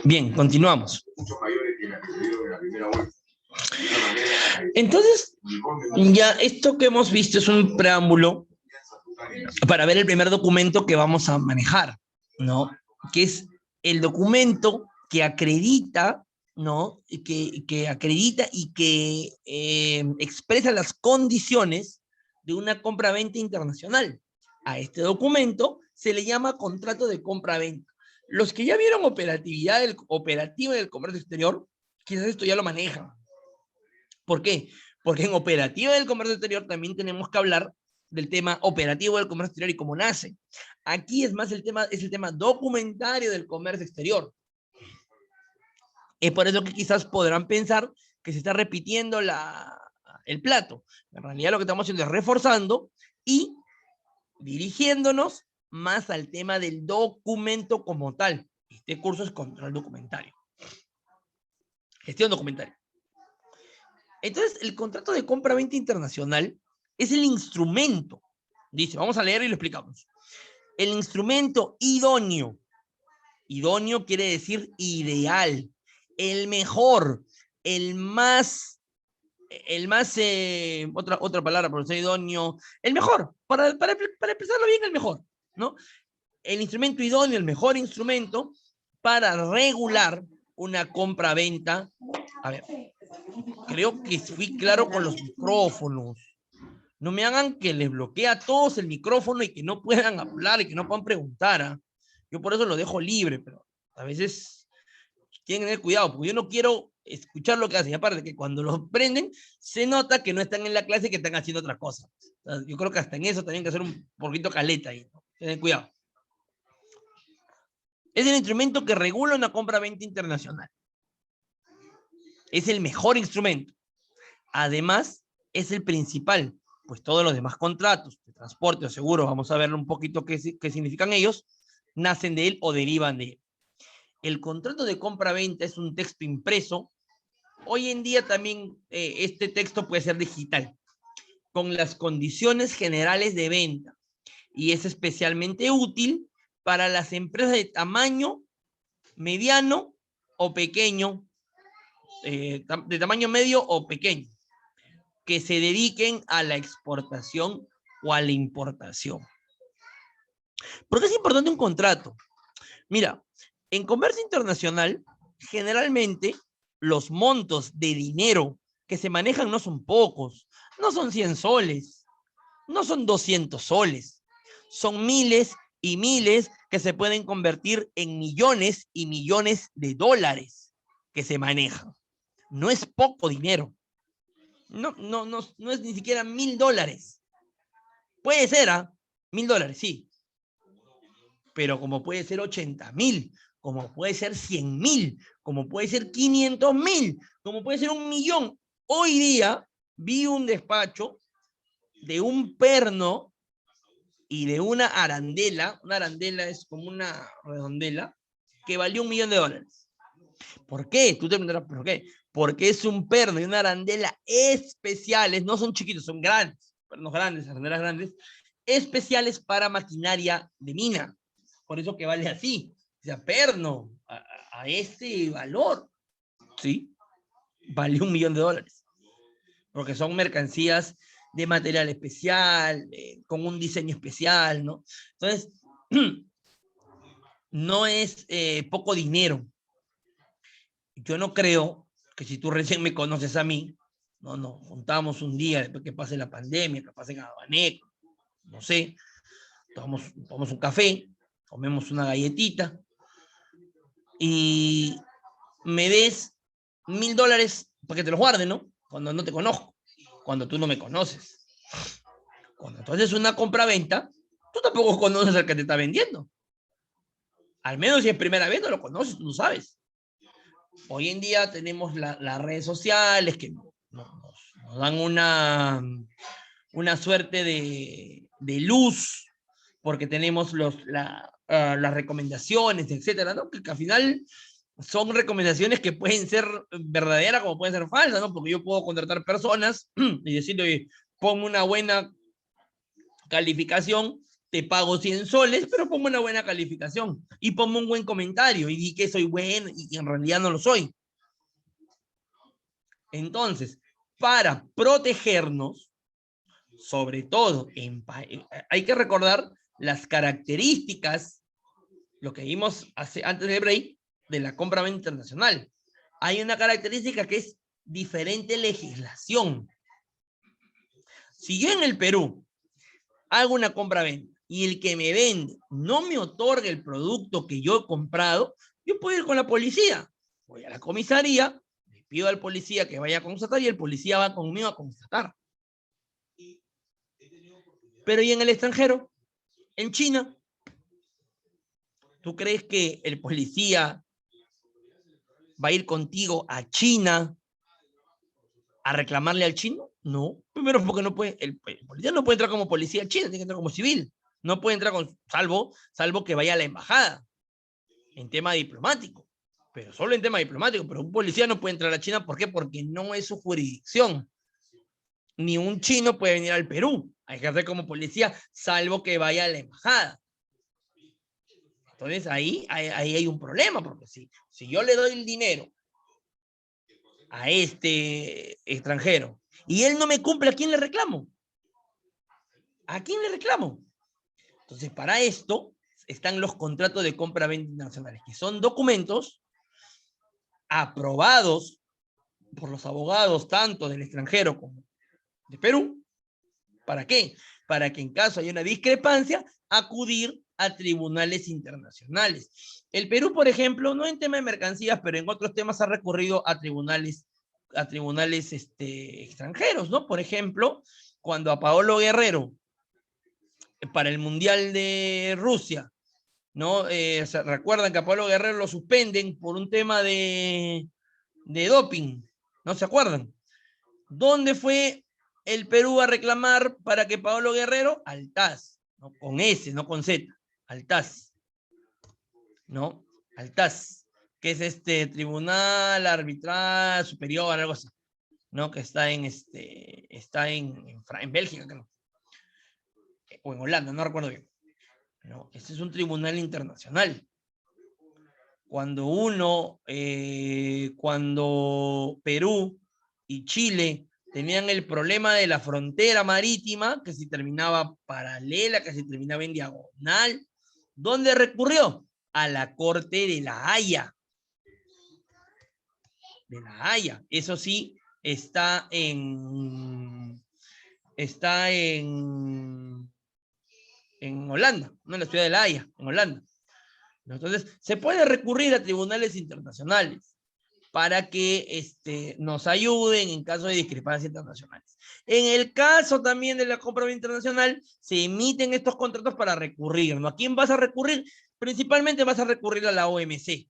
Bien, continuamos. Entonces, ya esto que hemos visto es un preámbulo para ver el primer documento que vamos a manejar, ¿no? Que es el documento que acredita, ¿no? Que acredita y que expresa las condiciones de una compra-venta internacional. A este documento se le llama contrato de compra-venta. Los que ya vieron operativa del comercio exterior, quizás esto ya lo manejan. ¿Por qué? Porque en operativa del comercio exterior también tenemos que hablar del tema operativo del comercio exterior y cómo nace. Aquí es más el tema documentario del comercio exterior. Es por eso que quizás podrán pensar que se está repitiendo el plato. En realidad lo que estamos haciendo es reforzando y dirigiéndonos más al tema del documento como tal. Este curso es control documentario. Gestión documentaria. Entonces, el contrato de compra-venta internacional es el instrumento. Dice, vamos a leer y lo explicamos. El instrumento idóneo. Idóneo quiere decir ideal. El mejor. El más, otra palabra, por ser idóneo. El mejor. Para expresarlo bien, el mejor, ¿no? El instrumento idóneo, el mejor instrumento para regular una compra-venta. A ver. Creo que fui claro con los micrófonos. No me hagan que les bloquee a todos el micrófono y que no puedan hablar y que no puedan preguntar. ¿Ah? Yo por eso lo dejo libre, pero a veces tienen que tener cuidado, porque yo no quiero escuchar lo que hacen. Y aparte que cuando los prenden, se nota que no están en la clase y que están haciendo otra cosa. O sea, yo creo que hasta en eso tienen que hacer un poquito caleta ahí, ¿no? Tienen cuidado. Es el instrumento que regula una compra-venta internacional. Es el mejor instrumento. Además, es el principal, pues todos los demás contratos de transporte o seguro, vamos a ver un poquito qué significan ellos, nacen de él o derivan de él. El contrato de compra-venta es un texto impreso. Hoy en día también este texto puede ser digital, con las condiciones generales de venta, y es especialmente útil para las empresas de tamaño mediano o pequeño, de tamaño medio o pequeño, que se dediquen a la exportación o a la importación. ¿Por qué es importante un contrato? Mira, en comercio internacional, generalmente los montos de dinero que se manejan no son pocos, no son 100 soles, no son 200 soles, son miles y miles que se pueden convertir en millones y millones de dólares que se manejan. No es poco dinero. No es ni siquiera $1000. Puede ser, $1000, sí. Pero como puede ser 80,000, como puede ser 100,000, como puede ser 500,000, como puede ser 1,000,000. Hoy día vi un despacho de un perno y de una arandela. Una arandela es como una redondela que valió $1,000,000. ¿Por qué? Tú te preguntarás, ¿por qué? Porque es un perno y una arandela especiales, no son chiquitos, son grandes, pernos grandes, arandelas grandes, especiales para maquinaria de mina. Por eso que vale así. O sea, perno a ese valor, ¿sí? Vale $1,000,000. Porque son mercancías de material especial, con un diseño especial, ¿no? Entonces, no es poco dinero. Yo no creo que si tú recién me conoces a mí, no, juntamos un día después que pase la pandemia, que pase en Abaneco, no sé, tomamos un café, comemos una galletita y me des $1,000 para que te los guarde, ¿no? Cuando no te conozco, cuando tú no me conoces. Cuando tú haces una compra-venta, tú tampoco conoces al que te está vendiendo. Al menos si es primera vez no lo conoces, tú no sabes. Hoy en día tenemos las redes sociales que nos dan una suerte de luz, porque tenemos las recomendaciones, etcétera, ¿no? Que al final son recomendaciones que pueden ser verdaderas como pueden ser falsas, ¿no? Porque yo puedo contratar personas y decirle, oye, ponme una buena calificación, te pago 100 soles, pero pongo una buena calificación y pongo un buen comentario y di que soy bueno y en realidad no lo soy. Entonces, para protegernos, sobre todo, hay que recordar las características, lo que vimos antes del break, de la compra-venta internacional. Hay una característica que es diferente legislación. Si yo en el Perú hago una compra-venta y el que me vende no me otorga el producto que yo he comprado, yo puedo ir con la policía. Voy a la comisaría, le pido al policía que vaya a constatar y el policía va conmigo a constatar. Pero ¿y en el extranjero? En China, ¿tú crees que el policía va a ir contigo a China a reclamarle al chino? No. Primero porque no puede, el policía no puede entrar como policía a China, tiene que entrar como civil. No puede entrar salvo que vaya a la embajada en tema diplomático. Pero solo en tema diplomático. Pero un policía no puede entrar a China. ¿Por qué? Porque no es su jurisdicción. Ni un chino puede venir al Perú a ejercer como policía, salvo que vaya a la embajada. Entonces ahí hay un problema, porque si yo le doy el dinero a este extranjero y él no me cumple, ¿a quién le reclamo? ¿A quién le reclamo? Entonces, para esto están los contratos de compra-venta internacionales, que son documentos aprobados por los abogados tanto del extranjero como de Perú. ¿Para qué? Para que en caso haya una discrepancia, acudir a tribunales internacionales. El Perú, por ejemplo, no en tema de mercancías, pero en otros temas ha recurrido a tribunales extranjeros, ¿no? Por ejemplo, cuando a Paolo Guerrero, para el Mundial de Rusia, ¿no? ¿Se recuerdan que a Paolo Guerrero lo suspenden por un tema de doping? ¿No se acuerdan? ¿Dónde fue el Perú a reclamar para que Paolo Guerrero? Al TAS, ¿no? Con S, no con Z, al TAS, ¿no? Al TAS, que es Tribunal Arbitral Superior, algo así, ¿no? Que está en Bélgica, creo, o en Holanda, no recuerdo bien. ¿No? Este es un tribunal internacional. Cuando Perú y Chile tenían el problema de la frontera marítima, que si terminaba paralela, que si terminaba en diagonal, ¿dónde recurrió? A la Corte de la Haya. De la Haya. Eso sí, está en Holanda, no en la ciudad de La Haya, en Holanda. Entonces, se puede recurrir a tribunales internacionales para que nos ayuden en caso de discrepancias internacionales. En el caso también de la compra internacional, se emiten estos contratos para recurrir, ¿no? ¿A quién vas a recurrir? Principalmente vas a recurrir a la OMC, que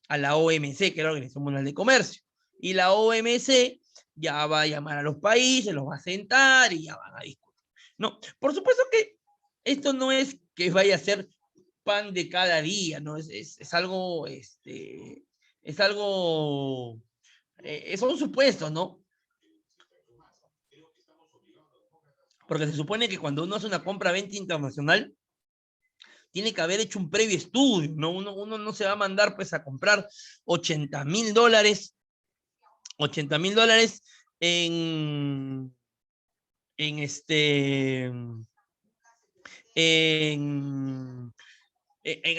es la Organización Mundial de Comercio. Y la OMC ya va a llamar a los países, los va a sentar y ya van a discutir. No, por supuesto que esto no es que vaya a ser pan de cada día, ¿no? Es algo, son supuestos, ¿no? Porque se supone que cuando uno hace una compra-venta internacional, tiene que haber hecho un previo estudio, ¿no? Uno no se va a mandar pues a comprar $80,000, $80,000 en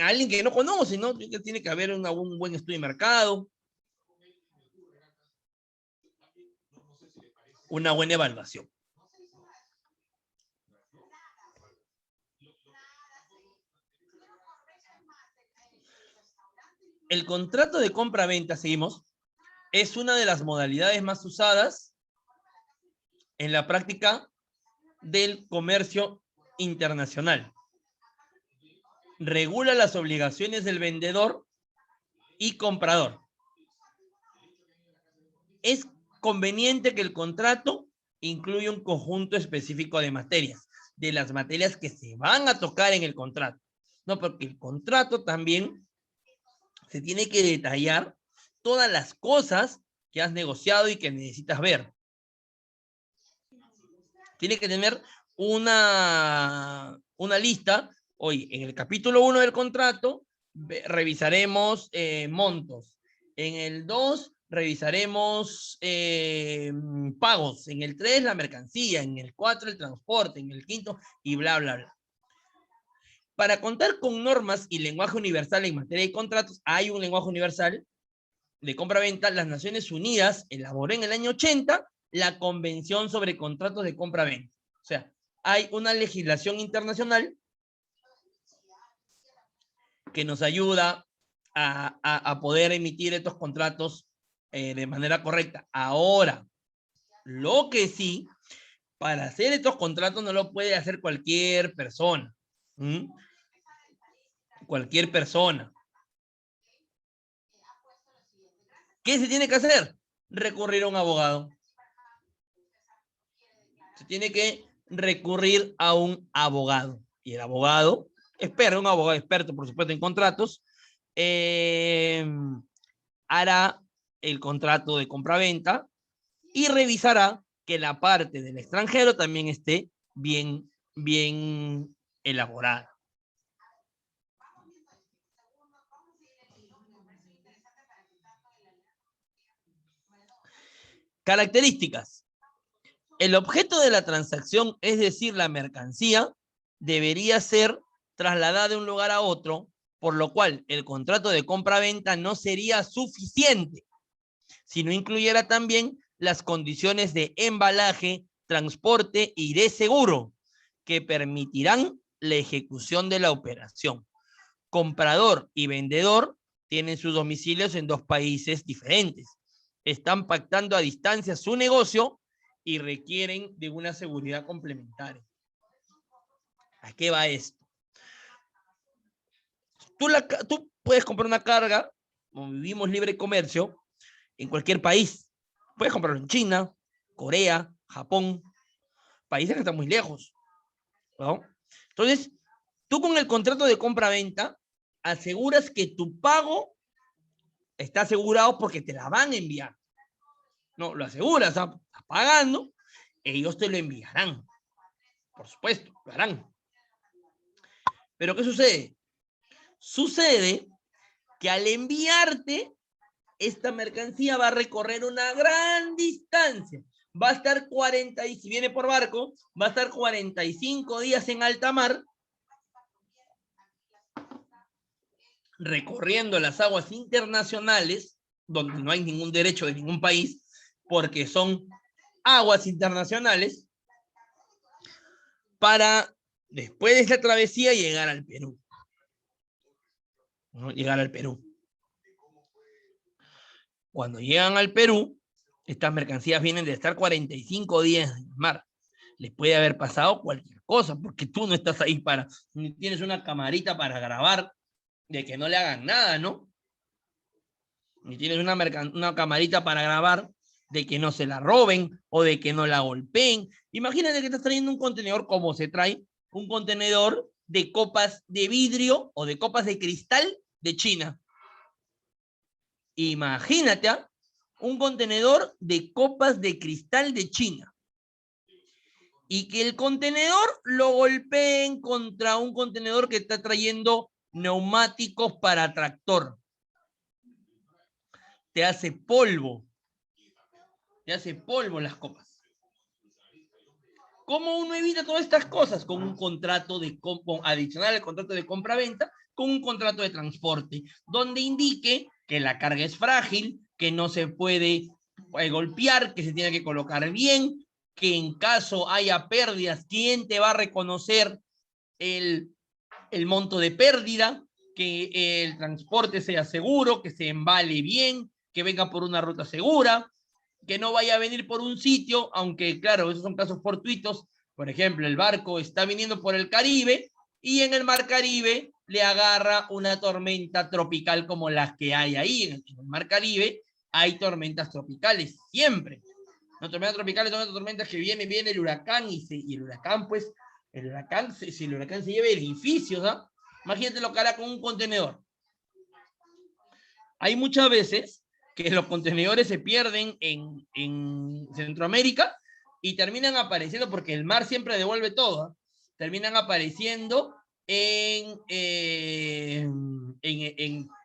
alguien que no conoce, ¿no? Tiene que haber un buen estudio de mercado, una buena evaluación. El contrato de compra-venta, seguimos, es una de las modalidades más usadas en la práctica del comercio internacional. Regula las obligaciones del vendedor y comprador. Es conveniente que el contrato incluya un conjunto específico de materias, de las materias que se van a tocar en el contrato. No, porque el contrato también se tiene que detallar todas las cosas que has negociado y que necesitas ver. Tiene que tener una lista. Hoy, en el capítulo 1 del contrato, revisaremos montos. En el 2 revisaremos pagos. En el 3 la mercancía. En el 4 el transporte. En el 5 y bla, bla, bla. Para contar con normas y lenguaje universal en materia de contratos, hay un lenguaje universal de compra-venta. Las Naciones Unidas elaboró en el año 80 la Convención sobre Contratos de Compra-Venta. O sea, hay una legislación internacional que nos ayuda a poder emitir estos contratos de manera correcta. Ahora, lo que sí, para hacer estos contratos no lo puede hacer cualquier persona. ¿Mm? Cualquier persona. ¿Qué se tiene que hacer? Recurrir a un abogado. Se tiene que recurrir a un abogado. Y el abogado, un abogado experto, por supuesto, en contratos, hará el contrato de compra-venta y revisará que la parte del extranjero también esté bien elaborada. Características. El objeto de la transacción, es decir, la mercancía, debería ser trasladada de un lugar a otro, por lo cual el contrato de compra-venta no sería suficiente si no incluyera también las condiciones de embalaje, transporte y de seguro que permitirán la ejecución de la operación. Comprador y vendedor tienen sus domicilios en 2 países diferentes. Están pactando a distancia su negocio y requieren de una seguridad complementaria. ¿A qué va esto? Tú puedes comprar una carga, como vivimos libre comercio, en cualquier país. Puedes comprarlo en China, Corea, Japón, países que están muy lejos, ¿no? Entonces, tú con el contrato de compra-venta aseguras que tu pago está asegurado porque te la van a enviar. No, lo aseguras, estás pagando, ellos te lo enviarán. Por supuesto, lo harán. Pero ¿qué sucede? Sucede que al enviarte, esta mercancía va a recorrer una gran distancia. Va a estar si viene por barco, va a estar 45 días en alta mar, recorriendo las aguas internacionales, donde no hay ningún derecho de ningún país, porque son aguas internacionales, para después de esa travesía llegar al Perú. ¿No? Llegar al Perú. Cuando llegan al Perú, estas mercancías vienen de estar 45 días en el mar. Les puede haber pasado cualquier cosa, porque tú no estás ahí ni tienes una camarita para grabar de que no le hagan nada, ¿no? Ni tienes una camarita para grabar de que no se la roben o de que no la golpeen. Imagínate que estás trayendo un contenedor como se trae un contenedor de copas de vidrio o de copas de cristal de China. Imagínate un contenedor de copas de cristal de China y que el contenedor lo golpeen contra un contenedor que está trayendo neumáticos para tractor. Te hace polvo. Te hace polvo las copas. ¿Cómo uno evita todas estas cosas? Con un contrato adicional al contrato de compra-venta, con un contrato de transporte, donde indique que la carga es frágil, que no se puede golpear, que se tiene que colocar bien, que en caso haya pérdidas, ¿quién te va a reconocer el monto de pérdida? Que el transporte sea seguro, que se embale bien, que venga por una ruta segura, que no vaya a venir por un sitio, aunque claro, esos son casos fortuitos. Por ejemplo, el barco está viniendo por el Caribe y en el mar Caribe le agarra una tormenta tropical como las que hay ahí. En el mar Caribe hay tormentas tropicales, siempre. No, tormentas tropicales son estas tormentas que viene el huracán y el huracán, pues, si el huracán se lleva edificios, ¿ah? Imagínate lo que hará con un contenedor. Hay muchas veces que los contenedores se pierden en Centroamérica y terminan apareciendo, porque el mar siempre devuelve todo, ¿eh? Terminan apareciendo en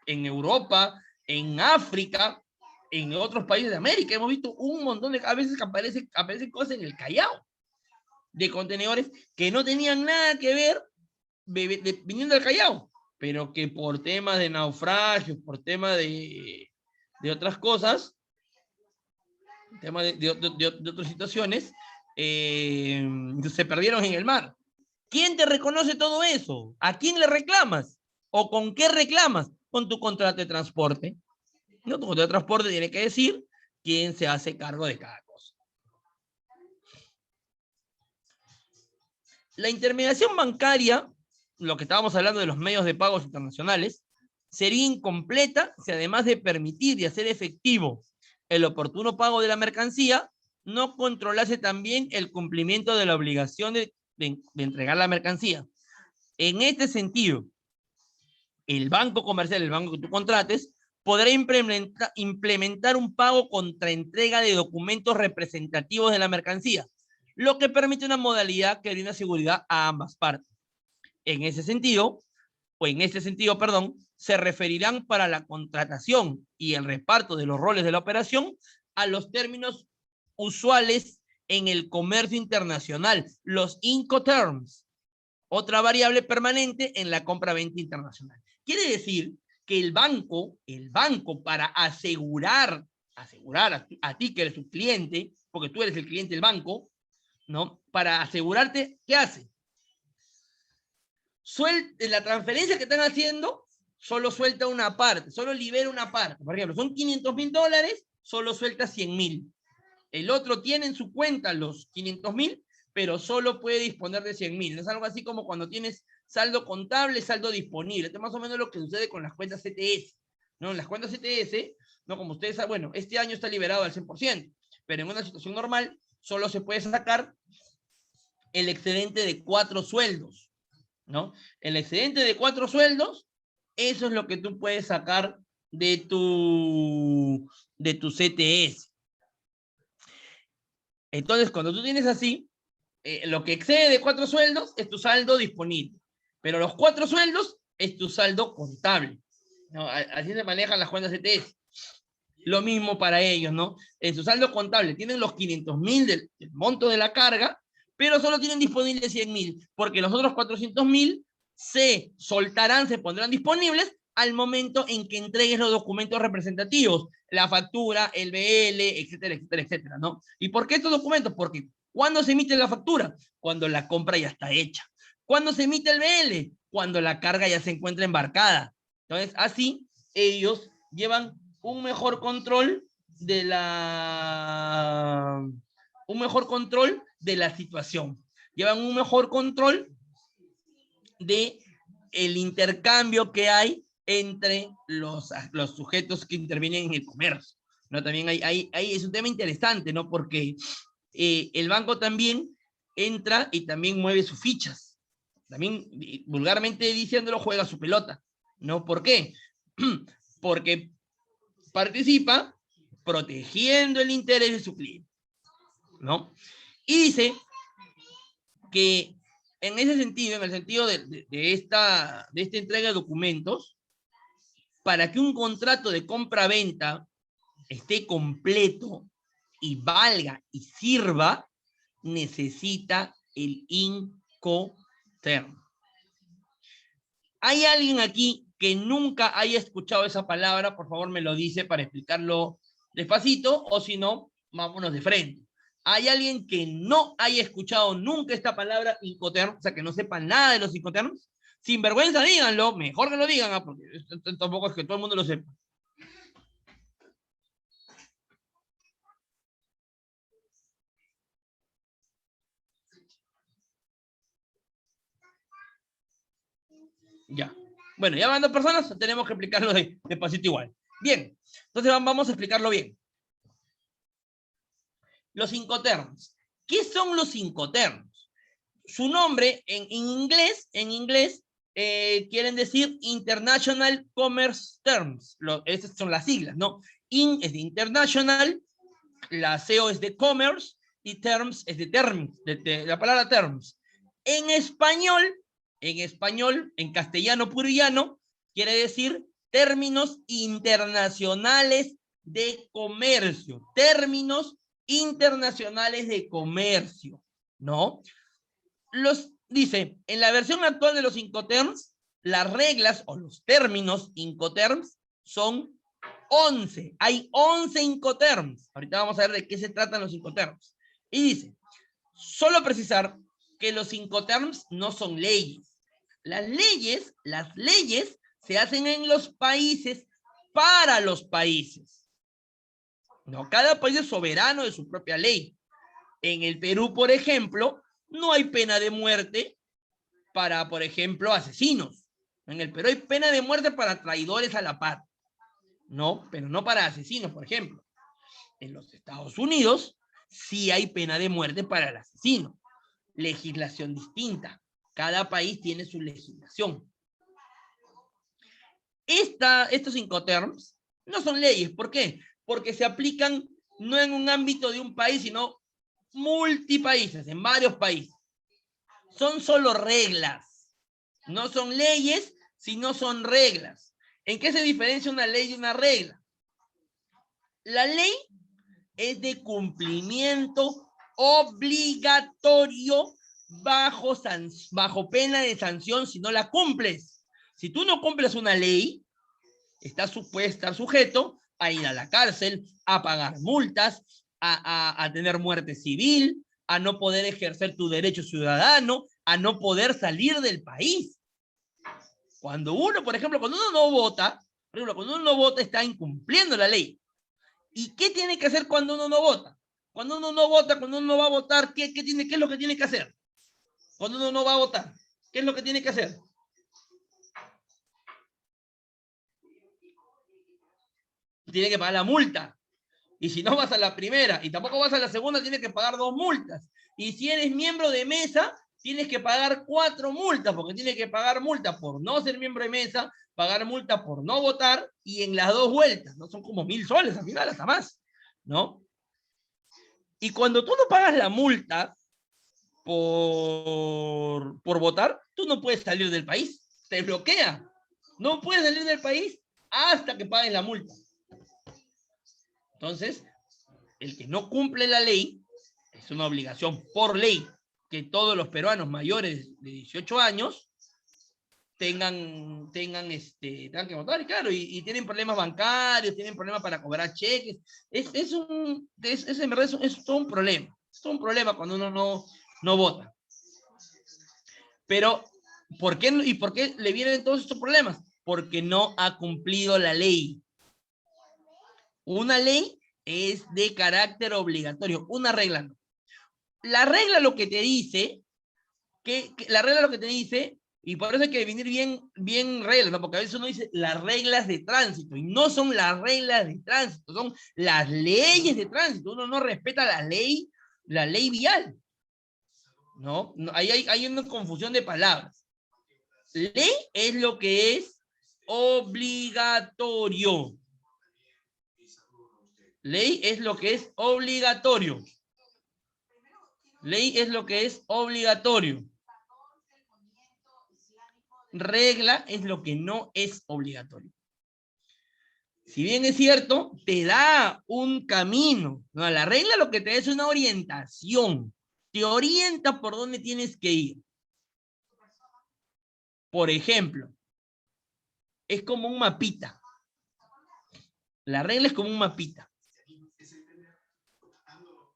Europa, en África, en otros países de América. Hemos visto un montón de, a veces que aparecen cosas en el Callao, de contenedores que no tenían nada que ver viniendo del Callao, pero que por temas de naufragios, por temas de otras cosas, temas de otras situaciones, se perdieron en el mar. ¿Quién te reconoce todo eso? ¿A quién le reclamas? ¿O con qué reclamas? Con tu contrato de transporte. No, tu contrato de transporte tiene que decir quién se hace cargo de cada cosa. La intermediación bancaria, lo que estábamos hablando de los medios de pagos internacionales, sería incompleta si además de permitir y hacer efectivo el oportuno pago de la mercancía, no controlase también el cumplimiento de la obligación de entregar la mercancía. En este sentido, el banco comercial, el banco que tú contrates, podrá implementar un pago contra entrega de documentos representativos de la mercancía, lo que permite una modalidad que brinda seguridad a ambas partes. En este sentido, se referirán para la contratación y el reparto de los roles de la operación a los términos usuales en el comercio internacional, los Incoterms, otra variable permanente en la compra-venta internacional. Quiere decir que el banco para asegurar a ti que eres su cliente, porque tú eres el cliente del banco, ¿no? Para asegurarte, ¿qué hace? La transferencia que están haciendo, solo suelta una parte, solo libera una parte. Por ejemplo, son $500,000, solo suelta 100,000. El otro tiene en su cuenta los 500,000, pero solo puede disponer de 100,000. Es algo así como cuando tienes saldo contable, saldo disponible. Esto es más o menos lo que sucede con las cuentas CTS, ¿no? Las cuentas CTS, ¿no? Como ustedes saben, bueno, este año está liberado al 100%, pero en una situación normal solo se puede sacar el excedente de 4 sueldos, ¿no? El excedente de 4 sueldos, eso es lo que tú puedes sacar de tu CTS. Entonces, cuando tú tienes así, lo que excede de 4 sueldos es tu saldo disponible, pero los 4 sueldos es tu saldo contable, ¿no? Así se manejan las cuentas CTS. Lo mismo para ellos, ¿no? En su saldo contable tienen los 500,000 del monto de la carga, pero solo tienen disponibles 100,000, porque los otros 400,000 se soltarán, se pondrán disponibles al momento en que entregues los documentos representativos, la factura, el BL, etcétera, etcétera, etcétera, ¿no? ¿Y por qué estos documentos? Porque ¿cuándo se emite la factura? Cuando la compra ya está hecha. ¿Cuándo se emite el BL? Cuando la carga ya se encuentra embarcada. Entonces, así ellos llevan un mejor control de la situación. Llevan un mejor control de el intercambio que hay entre los sujetos que intervienen en el comercio, ¿no? También hay es un tema interesante, ¿no? Porque el banco también entra y también mueve sus fichas. También, vulgarmente diciéndolo, juega su pelota, ¿no? ¿Por qué? Porque participa protegiendo el interés de su cliente, ¿no? Y dice que en ese sentido, en el sentido de esta entrega de documentos, para que un contrato de compra-venta esté completo y valga y sirva, necesita el Incoterm. ¿Hay alguien aquí que nunca haya escuchado esa palabra? Por favor, me lo dice para explicarlo despacito, o si no, vámonos de frente. ¿Hay alguien que no haya escuchado nunca esta palabra Incoterm, o sea, que no sepa nada de los Incoterms? Sin vergüenza, díganlo, mejor que lo digan, porque tampoco es que todo el mundo lo sepa. Ya. Bueno, ya van 2 personas, tenemos que explicarlo despacito igual. Bien, entonces vamos a explicarlo bien. Los Incoterms. ¿Qué son los Incoterms? Su nombre en inglés quieren decir International Commerce Terms. Estas son las siglas, ¿no? IN es de International, la CO es de Commerce y terms es de terms, de la palabra terms. En español, en castellano puro y llano, quiere decir términos internacionales de comercio. Términos internacionales de comercio, ¿no? Dice, en la versión actual de los Incoterms, las reglas o los términos Incoterms son 11. Hay 11 Incoterms. Ahorita vamos a ver de qué se tratan los Incoterms. Y dice, solo precisar que los Incoterms no son leyes. Las leyes se hacen en los países para los países. No, cada país es soberano de su propia ley. En el Perú, por ejemplo, no hay pena de muerte para, por ejemplo, asesinos. En el Perú hay pena de muerte para traidores a la patria. No, pero no para asesinos, por ejemplo. En los Estados Unidos sí hay pena de muerte para el asesino. Legislación distinta. Cada país tiene su legislación. Estos Incoterms no son leyes. ¿Por qué? Porque se aplican no en un ámbito de un país, sino multipaíses, en varios países. Son solo reglas. No son leyes, sino son reglas. ¿En qué se diferencia una ley de una regla? La ley es de cumplimiento obligatorio bajo pena de sanción si no la cumples. Si tú no cumples una ley, puedes estar sujeto a ir a la cárcel, a pagar multas, a tener muerte civil, a no poder ejercer tu derecho ciudadano, a no poder salir del país. Cuando uno, por ejemplo, cuando uno no vota, está incumpliendo la ley. ¿Y qué tiene que hacer cuando uno no vota? Cuando uno no vota, cuando uno no va a votar, ¿qué es lo que tiene que hacer? Cuando uno no va a votar, ¿qué es lo que tiene que hacer? Tiene que pagar la multa. Y si no vas a la primera y tampoco vas a la segunda, tienes que pagar 2 multas. Y si eres miembro de mesa, tienes que pagar 4 multas, porque tienes que pagar multa por no ser miembro de mesa, pagar multa por no votar, y en las 2 vueltas, ¿no? Son como 1.000 soles al final, hasta más, ¿no? Y cuando tú no pagas la multa por votar, tú no puedes salir del país. Te bloquea. No puedes salir del país hasta que pagues la multa. Entonces, el que no cumple la ley, es una obligación por ley que todos los peruanos mayores de 18 años tengan que votar, y claro, y tienen problemas bancarios, tienen problemas para cobrar cheques. Es todo un problema. Es todo un problema cuando uno no vota. Pero, ¿por qué le vienen todos estos problemas? Porque no ha cumplido la ley. Una ley es de carácter obligatorio, una regla no. La regla lo que te dice, y por eso hay que definir bien reglas, ¿no? Porque a veces uno dice las reglas de tránsito, y no son las reglas de tránsito, son las leyes de tránsito. Uno no respeta la ley vial, ¿no? Hay una confusión de palabras. Ley es lo que es obligatorio. Ley es lo que es obligatorio. Ley es lo que es obligatorio. Regla es lo que no es obligatorio. Si bien es cierto, te da un camino. No, la regla lo que te da es una orientación. Te orienta por dónde tienes que ir. Por ejemplo, es como un mapita. La regla es como un mapita.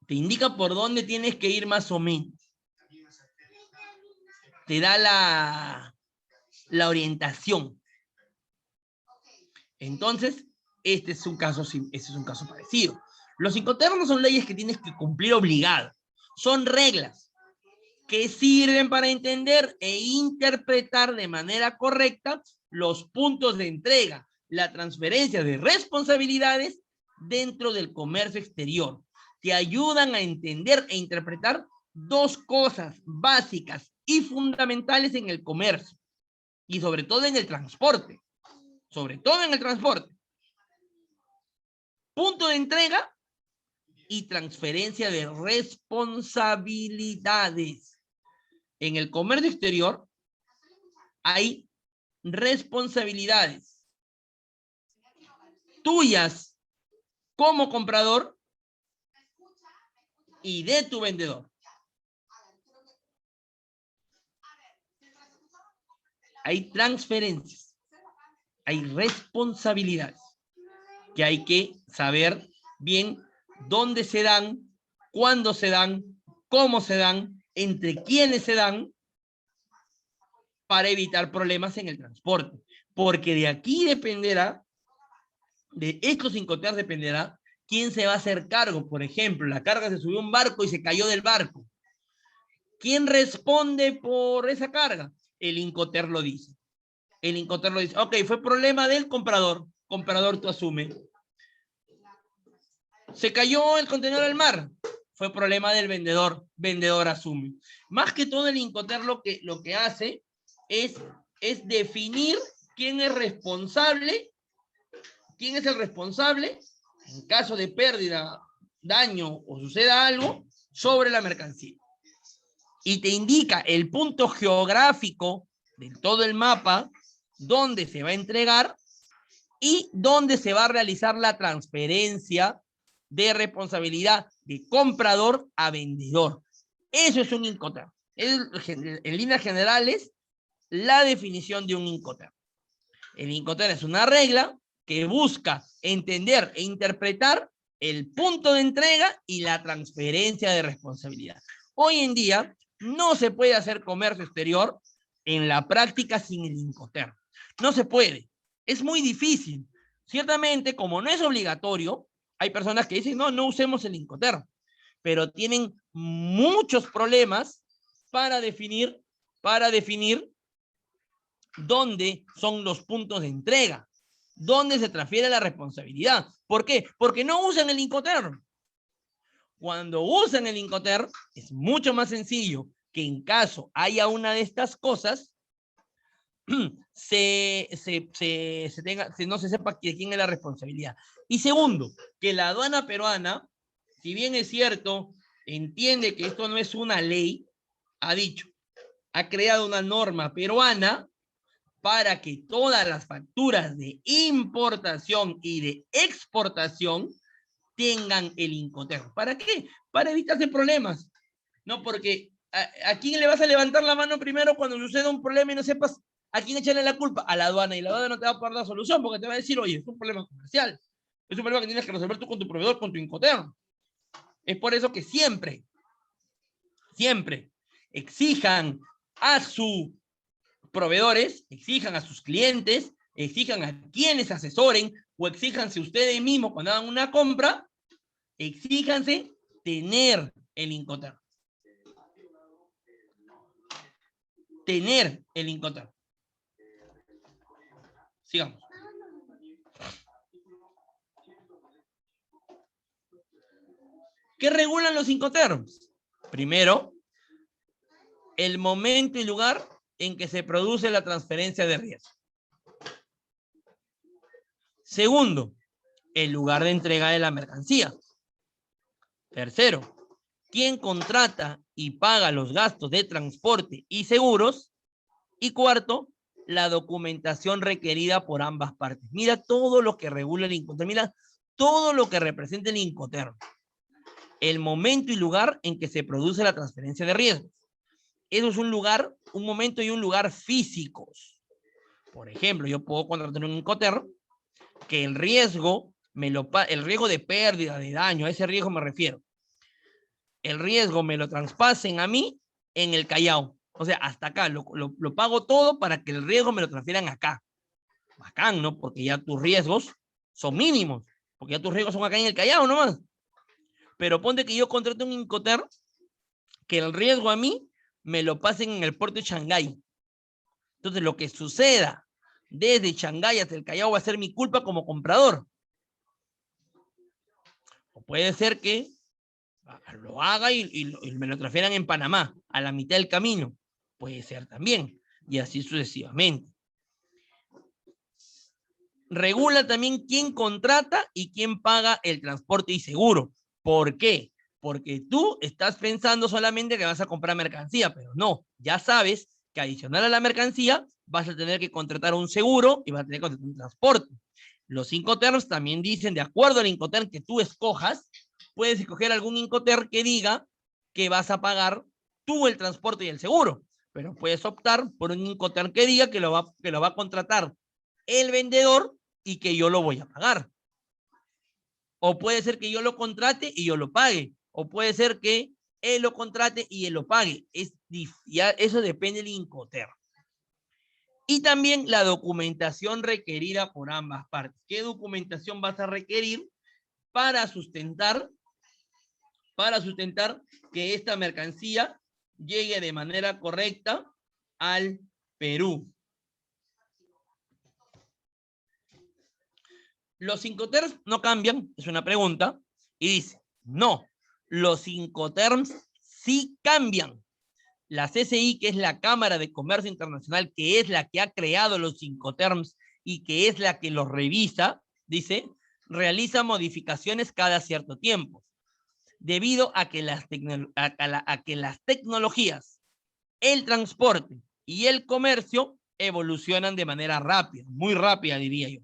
Te indica por dónde tienes que ir más o menos. Te da la orientación. Entonces, este es un caso parecido. Los incoterms son leyes que tienes que cumplir obligado. Son reglas que sirven para entender e interpretar de manera correcta los puntos de entrega, la transferencia de responsabilidades dentro del comercio exterior. Te ayudan a entender e interpretar 2 cosas básicas y fundamentales en el comercio, y sobre todo en el transporte. Punto de entrega y transferencia de responsabilidades. En el comercio exterior hay responsabilidades tuyas como comprador y de tu vendedor. Hay transferencias, hay responsabilidades que hay que saber bien dónde se dan, cuándo se dan, cómo se dan, entre quiénes se dan, para evitar problemas en el transporte. Porque de aquí dependerá, de estos incoterms dependerá, quién se va a hacer cargo. Por ejemplo, la carga se subió a un barco y se cayó del barco. ¿Quién responde por esa carga? El Incoterm lo dice. El Incoterm lo dice, ok, fue problema del comprador. Comprador, tú asume. Se cayó el contenedor al mar. Fue problema del vendedor. Vendedor asume. Más que todo el Incoterm lo que hace es definir quién es responsable, quién es el responsable en caso de pérdida, daño o suceda algo sobre la mercancía. Y te indica el punto geográfico de todo el mapa donde se va a entregar y donde se va a realizar la transferencia de responsabilidad de comprador a vendedor. Eso es un Incoterm. En líneas generales, la definición de un Incoterm. El Incoterm es una regla que busca entender e interpretar el punto de entrega y la transferencia de responsabilidad. Hoy en día no se puede hacer comercio exterior en la práctica sin el Incoterm. No se puede. Es muy difícil. Ciertamente, como no es obligatorio, hay personas que dicen, no usemos el Incoterm, pero tienen muchos problemas para definir dónde son los puntos de entrega, dónde se transfiere la responsabilidad. ¿Por qué? Porque no usan el Incoterm. Cuando usan el Incoterm, es mucho más sencillo que en caso haya una de estas cosas, no se sepa de quién es la responsabilidad. Y segundo, que la aduana peruana, si bien es cierto, entiende que esto no es una ley, ha creado una norma peruana para que todas las facturas de importación y de exportación tengan el Incoterm. ¿Para qué? Para evitarse problemas. No, porque ¿a quién le vas a levantar la mano primero cuando suceda un problema y no sepas a quién echarle la culpa? A la aduana. Y la aduana no te va a poder dar solución porque te va a decir, oye, es un problema comercial. Es un problema que tienes que resolver tú con tu proveedor, con tu Incoterm. Es por eso que siempre exijan a sus proveedores, exijan a sus clientes, exijan a quienes asesoren o exíjanse ustedes mismos cuando hagan una compra, exíjanse tener el Incoterm. Tener el Incoterm. Sigamos. ¿Qué regulan los Incoterms? Primero, el momento y lugar en que se produce la transferencia de riesgo. Segundo, el lugar de entrega de la mercancía. Tercero, quién contrata y paga los gastos de transporte y seguros. Y cuarto, la documentación requerida por ambas partes. Mira todo lo que regula el Incoterm. Mira todo lo que representa el Incoterm. El momento y lugar en que se produce la transferencia de riesgos. Eso es un lugar, un momento y un lugar físicos. Por ejemplo, yo puedo contratar un Incoterm que el riesgo el riesgo de pérdida, de daño, a ese riesgo me refiero. El riesgo me lo traspasen a mí en el Callao. O sea, hasta acá, lo pago todo para que el riesgo me lo transfieran acá. Bacán, ¿no? Porque ya tus riesgos son mínimos, porque ya tus riesgos son acá en el Callao nomás. Pero ponte que yo contrate un Incoterm que el riesgo a mí me lo pasen en el puerto de Shanghái. Entonces, lo que suceda desde Shanghái hasta el Callao va a ser mi culpa como comprador. O puede ser que lo haga y me lo transfieran en Panamá, a la mitad del camino. Puede ser también. Y así sucesivamente. Regula también quién contrata y quién paga el transporte y seguro. ¿Por qué? Porque tú estás pensando solamente que vas a comprar mercancía, pero no, ya sabes que adicional a la mercancía vas a tener que contratar un seguro y vas a tener que contratar un transporte. Los Incoterms también dicen, de acuerdo al Incoterm que tú escojas, puedes escoger algún Incoterm que diga que vas a pagar tú el transporte y el seguro, pero puedes optar por un Incoterm que diga que lo va a contratar el vendedor y que yo lo voy a pagar. O puede ser que yo lo contrate y yo lo pague. O puede ser que él lo contrate y él lo pague. Ya eso depende del Incoterm. Y también la documentación requerida por ambas partes. ¿Qué documentación vas a requerir para sustentar que esta mercancía llegue de manera correcta al Perú? Los Incoterms no cambian, es una pregunta, y dice, no, los Incoterms sí cambian. La CCI, que es la Cámara de Comercio Internacional, que es la que ha creado los Incoterms y que es la que los revisa, dice, realiza modificaciones cada cierto tiempo, debido a que las tecnologías, el transporte y el comercio evolucionan de manera rápida, muy rápida diría yo.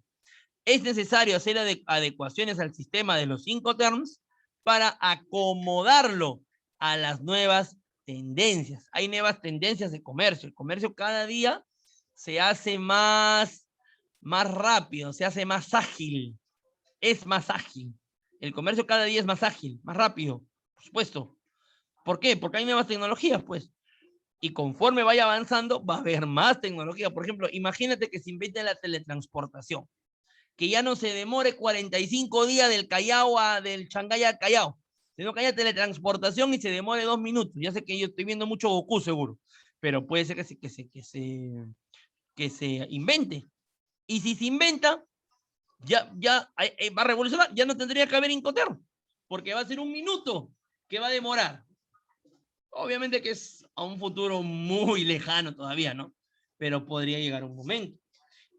Es necesario hacer adecuaciones al sistema de los Incoterms para acomodarlo a las nuevas tendencias. Hay nuevas tendencias de comercio. El comercio cada día se hace más rápido, se hace más ágil. Es más ágil. El comercio cada día es más ágil, más rápido, por supuesto. ¿Por qué? Porque hay nuevas tecnologías, pues. Y conforme vaya avanzando, va a haber más tecnología. Por ejemplo, imagínate que se invente la teletransportación, que ya no se demore 45 días del Shanghái al Callao, sino que haya teletransportación y se demore 2 minutos. Ya sé que yo estoy viendo mucho Goku seguro, pero puede ser que se invente. Y si se inventa, ya va a revolucionar, ya no tendría que haber Incoterm, porque va a ser 1 minuto que va a demorar. Obviamente que es a un futuro muy lejano todavía, ¿no? Pero podría llegar un momento.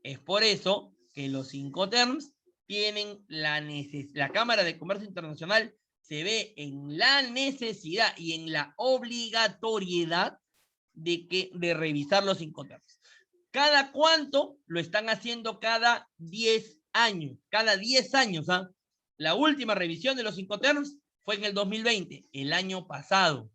Es por eso que los Incoterms tienen la Cámara de Comercio Internacional se ve en la necesidad y en la obligatoriedad de revisar los Incoterms. ¿Cada cuánto? Lo están haciendo cada 10 años. Cada 10 años, ¿ah? La última revisión de los Incoterms fue en el 2020, el año pasado.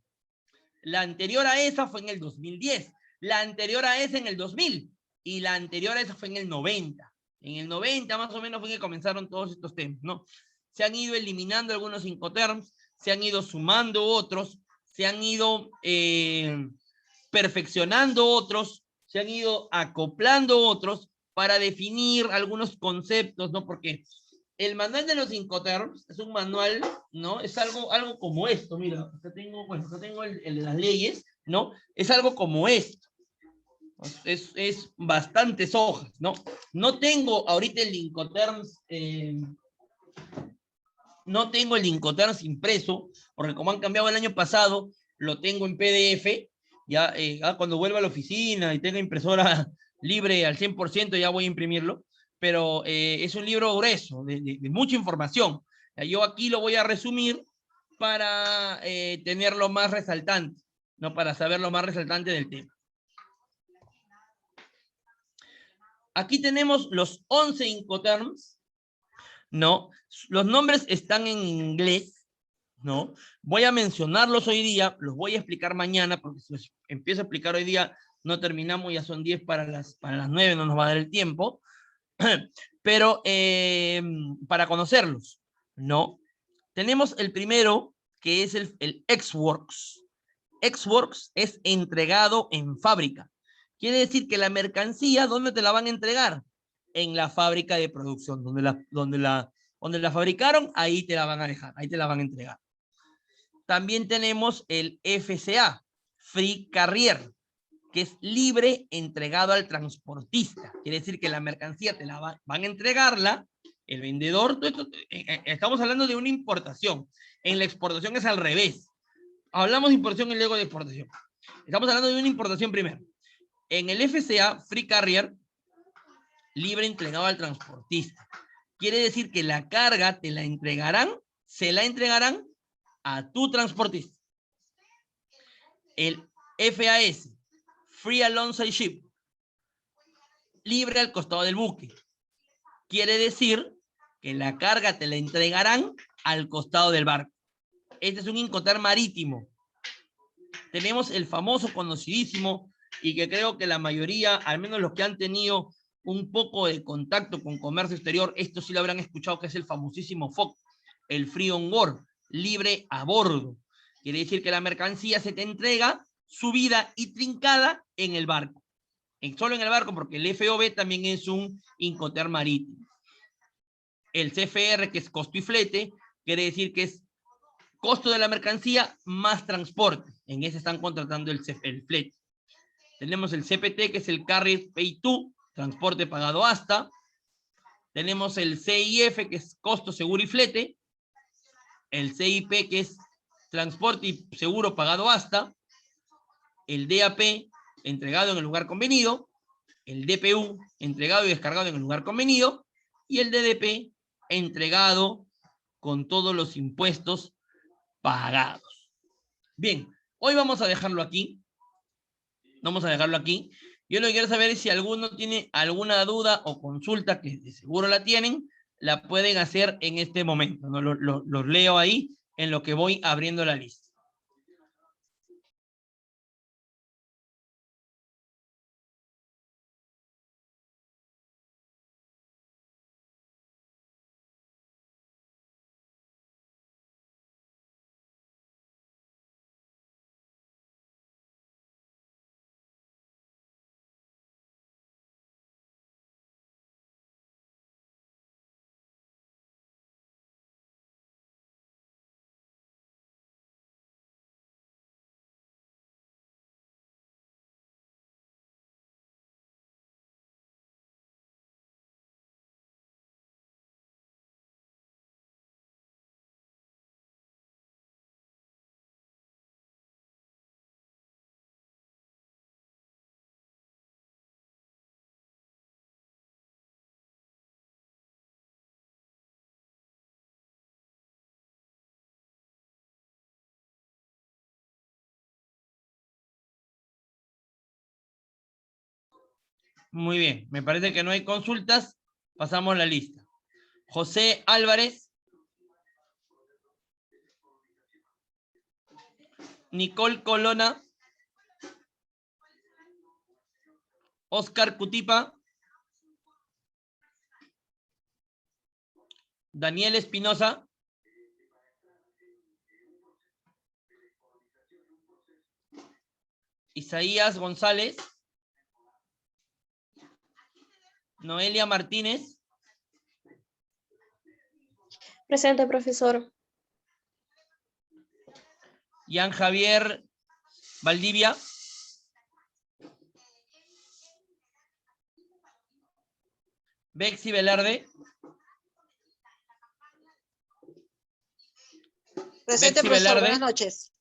La anterior a esa fue en el 2010. La anterior a esa en el 2000. Y la anterior a esa fue en el 90. En el 90 más o menos fue que comenzaron todos estos temas, ¿no? Se han ido eliminando algunos Incoterms, se han ido sumando otros, se han ido perfeccionando otros, se han ido acoplando otros para definir algunos conceptos, ¿no? Porque el manual de los Incoterms es un manual, ¿no? Es algo como esto, mira, acá tengo el de las leyes, ¿no? Es algo como esto. Es bastantes hojas, ¿no? No tengo ahorita el Incoterms, no tengo el Incoterms impreso, porque como han cambiado el año pasado, lo tengo en PDF, ya cuando vuelva a la oficina y tenga impresora libre al 100%, ya voy a imprimirlo, pero es un libro grueso, de mucha información. Yo aquí lo voy a resumir para tenerlo más resaltante, ¿no? Para saber lo más resaltante del tema. Aquí tenemos los 11 Incoterms, ¿no? Los nombres están en inglés, ¿no? Voy a mencionarlos hoy día, los voy a explicar mañana, porque si los empiezo a explicar hoy día, no terminamos, ya son 10 para las 9, no nos va a dar el tiempo. Pero para conocerlos, ¿no? Tenemos el primero, que es el Ex-Works. Ex-Works es entregado en fábrica. Quiere decir que la mercancía, ¿dónde te la van a entregar? En la fábrica de producción, donde la fabricaron, ahí te la van a dejar, ahí te la van a entregar. También tenemos el FCA, Free Carrier, que es libre entregado al transportista. Quiere decir que la mercancía te la van a entregarla, el vendedor, estamos hablando de una importación. En la exportación es al revés. Hablamos de importación y luego de exportación. Estamos hablando de una importación primero. En el FCA, Free Carrier, libre entregado al transportista. Quiere decir que la carga te la entregarán, se la entregarán a tu transportista. El FAS, Free Alongside Ship, libre al costado del buque. Quiere decir que la carga te la entregarán al costado del barco. Este es un Incoterm marítimo. Tenemos el famoso, conocidísimo, y que creo que la mayoría, al menos los que han tenido un poco de contacto con comercio exterior, esto sí lo habrán escuchado, que es el famosísimo FOB, el Free On Board, libre a bordo. Quiere decir que la mercancía se te entrega subida y trincada en el barco. Solo en el barco, porque el FOB también es un Incoterm marítimo. El CFR, que es costo y flete, quiere decir que es costo de la mercancía más transporte. En ese están contratando el flete. Tenemos el CPT, que es el Carrier Pay To, transporte pagado hasta. Tenemos el CIF, que es costo, seguro y flete. El CIP, que es transporte y seguro pagado hasta. El DAP, entregado en el lugar convenido. El DPU, entregado y descargado en el lugar convenido. Y el DDP, entregado con todos los impuestos pagados. Bien, hoy vamos a dejarlo aquí. Vamos a dejarlo aquí. Yo lo que quiero saber es si alguno tiene alguna duda o consulta, que de seguro la tienen, la pueden hacer en este momento, ¿no? Los leo ahí en lo que voy abriendo la lista. Muy bien, me parece que no hay consultas. Pasamos la lista. José Álvarez. Nicole Colona. Oscar Cutipa. Daniel Espinosa. Isaías González. Noelia Martínez. Presente, profesor. Jan Javier Valdivia. Bexy Velarde. Presente, Bexy profesor. Velarde. Buenas noches.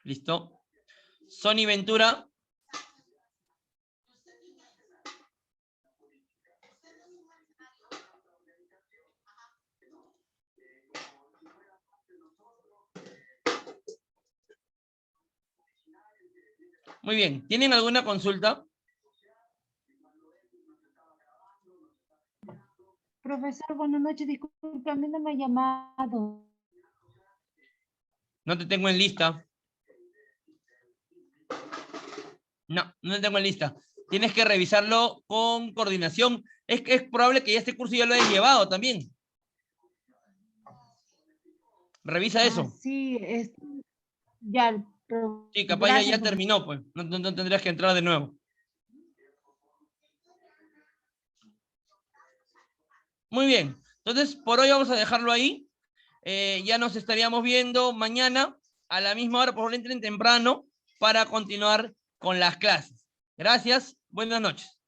Listo. Sony Ventura. Muy bien. ¿Tienen alguna consulta? Profesor, buenas noches. Disculpe, a mí no me ha llamado. No te tengo en lista. No, no te tengo en lista. Tienes que revisarlo con coordinación. Es probable que ya este curso ya lo hayas llevado también. Revisa eso. Sí, ya. Sí, capaz Gracias, ya profesor. terminó, pues. No tendrías que entrar de nuevo. Muy bien. Entonces, por hoy vamos a dejarlo ahí. Ya nos estaríamos viendo mañana a la misma hora. Por favor, entren temprano para continuar con las clases. Gracias. Buenas noches.